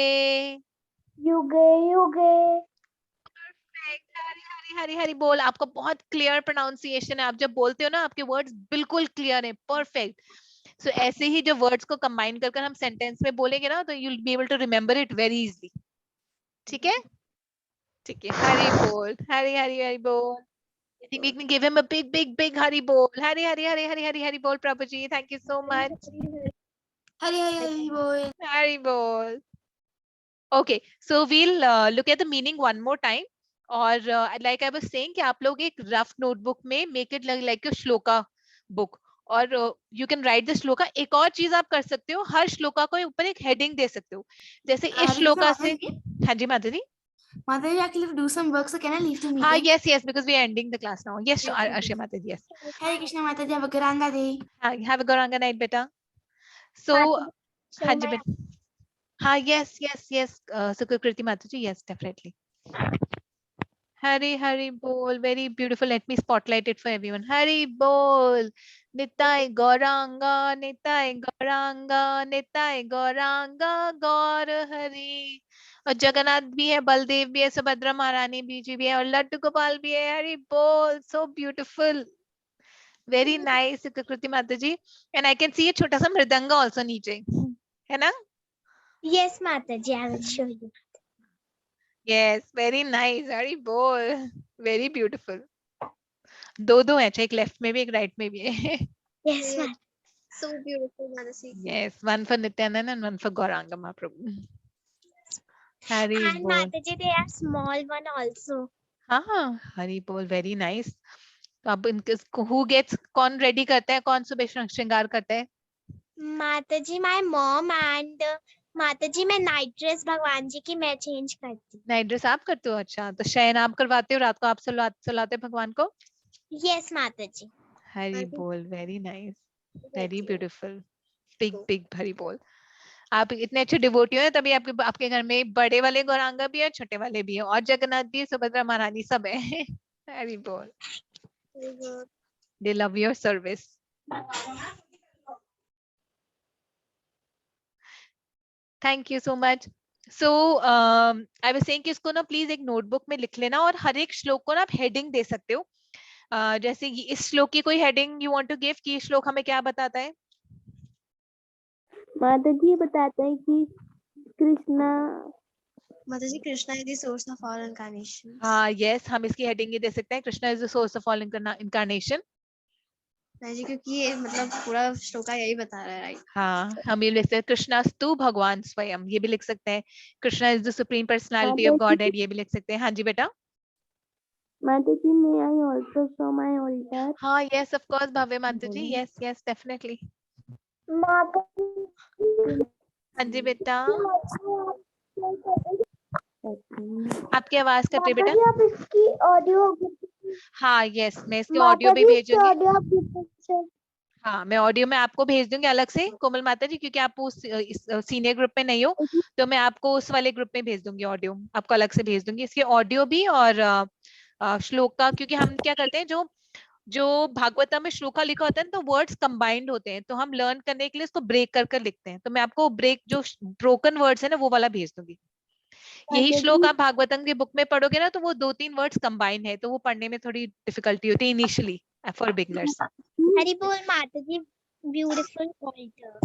C: युगे युगे.
A: हरी हरी हरी हरी बोल. आपका बहुत क्लियर प्रोनाउंसिएशन है. आप जब बोलते हो ना, आपके वर्ड्स बिल्कुल क्लियर है, परफेक्ट. सो ऐसे ही जो वर्ड्स को कंबाइन कर हम सेंटेंस में बोलेंगे ना, तो you will be able to remember it very easily. ठीक है, ठीक है. हरी बोल, हरी हरी हरी बोल. I think we can give him a big, big, big Hari bol. Hari, Hari, Hari, Hari, Hari, Hari bol, Prabhuji. Thank you so much.
D: Hari Hari Hari bol.
A: Hari bol. Okay, so we'll look at the meaning one more time. और like I was saying कि आप लोग एक rough notebook में make it like a shloka book. और you can write the shloka. एक और चीज आप कर सकते हो, हर श्लोका को ऊपर एक heading दे सकते हो. जैसे इस श्लोका से. हाँ जी माता जी.
D: Mother, I actually have to do some work, so can I leave the meeting?
A: हाँ, yes yes, because we are ending the class now. Yes, Ashya माता जी, yes.
D: Hare Krishna Mataji, have a Garanga day.
A: Have a Gauranga night, beta. So, हाँ जी बेटा. हाँ, yes yes yes, Sukriti माता जी, yes definitely. Hari Hari Bol, very beautiful. Let me spotlight it for everyone. Hari Bol, Nitai Gauranga, Nitai Gauranga, Nitai Gauranga, Gaur Hari. और जगन्नाथ भी है, बलदेव भी है, सुभद्रा महारानी बीजी भी है, और लड्डू गोपाल भी है. हरि बोल, so beautiful, very nice Kriti Mata ji. And I can see a छोटा सा मृदंगा also नीचे, है ना?
C: Yes, Mataji, I will show you.
A: Yes, very nice. Hari बोल, very beautiful. दो है, एक लेफ्ट में भी एक राइट में भी है.
C: Yes, Mataji.
F: So beautiful, Manasi.
A: Yes, one for Nityanand and one for Gauranga Mahaprabhu. Hari
C: And
A: bol.
C: Mataji, they are small one also.
A: हाँ, Hari bol, very nice. तो अब इनके who gets, कौन रेडी करता है, कौन सुबह श्रृंगार करता है?
C: Mataji, my mom, and Mataji, मैं नाइट ड्रेस भगवान जी की मैं चेंज करती.
A: नाइट ड्रेस आप करते हो? अच्छा, तो शयन आप करवाते हो, रात को आप सुलाते हो भगवान को?
C: Yes, Mataji.
A: हरि बोल, very nice, very beautiful. Big big Hari बोल. आप इतने अच्छे डिवोटी हो, तभी आपके घर में बड़े वाले गौरांगा भी है, छोटे वाले भी है, और जगन्नाथ भी है, सुभद्रा महारानी सब है. हरि बोल. They love your service. Thank you so much. So I was saying कि इसको ना प्लीज एक नोटबुक में लिख लेना, और हर एक श्लोक को ना आप हेडिंग दे सकते हो. जैसे इस श्लोक की कोई heading you want to give, कि श्लोक हमें क्या बताता है?
E: माता जी बताता है कि Krishna
F: Mataji, Krishna is the source of all incarnations.
A: हाँ, यस, हम इसकी हेडिंग ये दे सकते हैं, Krishna is the source of all incarnation.
F: जी, क्योंकि ये मतलब पूरा श्लोका यही बता रहा है, राइट?
A: हाँ, हम ये लिख सकते हैं कृष्णास्तु भगवान स्वयं, ये भी लिख सकते हैं. Krishna is the supreme personality of God, ये भी लिख सकते हैं. हाँ जी बेटा.
E: माता जी may I also show my altar?
A: हाँ, यस ऑफ कोर्स भव्य माता जी, यस यस डेफिनेटली. हाँ जी बेटा, आपकी आवाज कट रही बेटा.
C: आप इसकी ऑडियो.
A: हाँ, यस, मैं इसकी ऑडियो भी भेजूंगी. हाँ, मैं ऑडियो में आपको भेज दूंगी अलग से कोमल माता जी, क्योंकि आप उस सीनियर ग्रुप में नहीं हो, तो मैं आपको उस वाले ग्रुप में भेज दूंगी, ऑडियो आपको अलग से भेज दूंगी, इसके ऑडियो भी और श्लोक का, क्योंकि हम क्या करते हैं, जो जो भागवतम में श्लोका लिखा होता है ना, तो वर्ड्स कंबाइंड होते हैं, तो हम लर्न करने के लिए इसको ब्रेक कर कर लिखते हैं, तो मैं आपको ब्रेक जो ब्रोकन वर्ड्स है ना वो वाला भेज दूंगी। यही
E: माता
A: श्लोक
E: जी
A: आप भागवतम की बुक में पढ़ोगे ना, तो वो 2-3 वर्ड्स कंबाइन है, तो वो पढ़ने में थोड़ी डिफिकल्टी होती है इनिशियली फॉर बिगनर्स।
C: हरि बोल माता जी, ब्यूटीफुल ऑल्टर।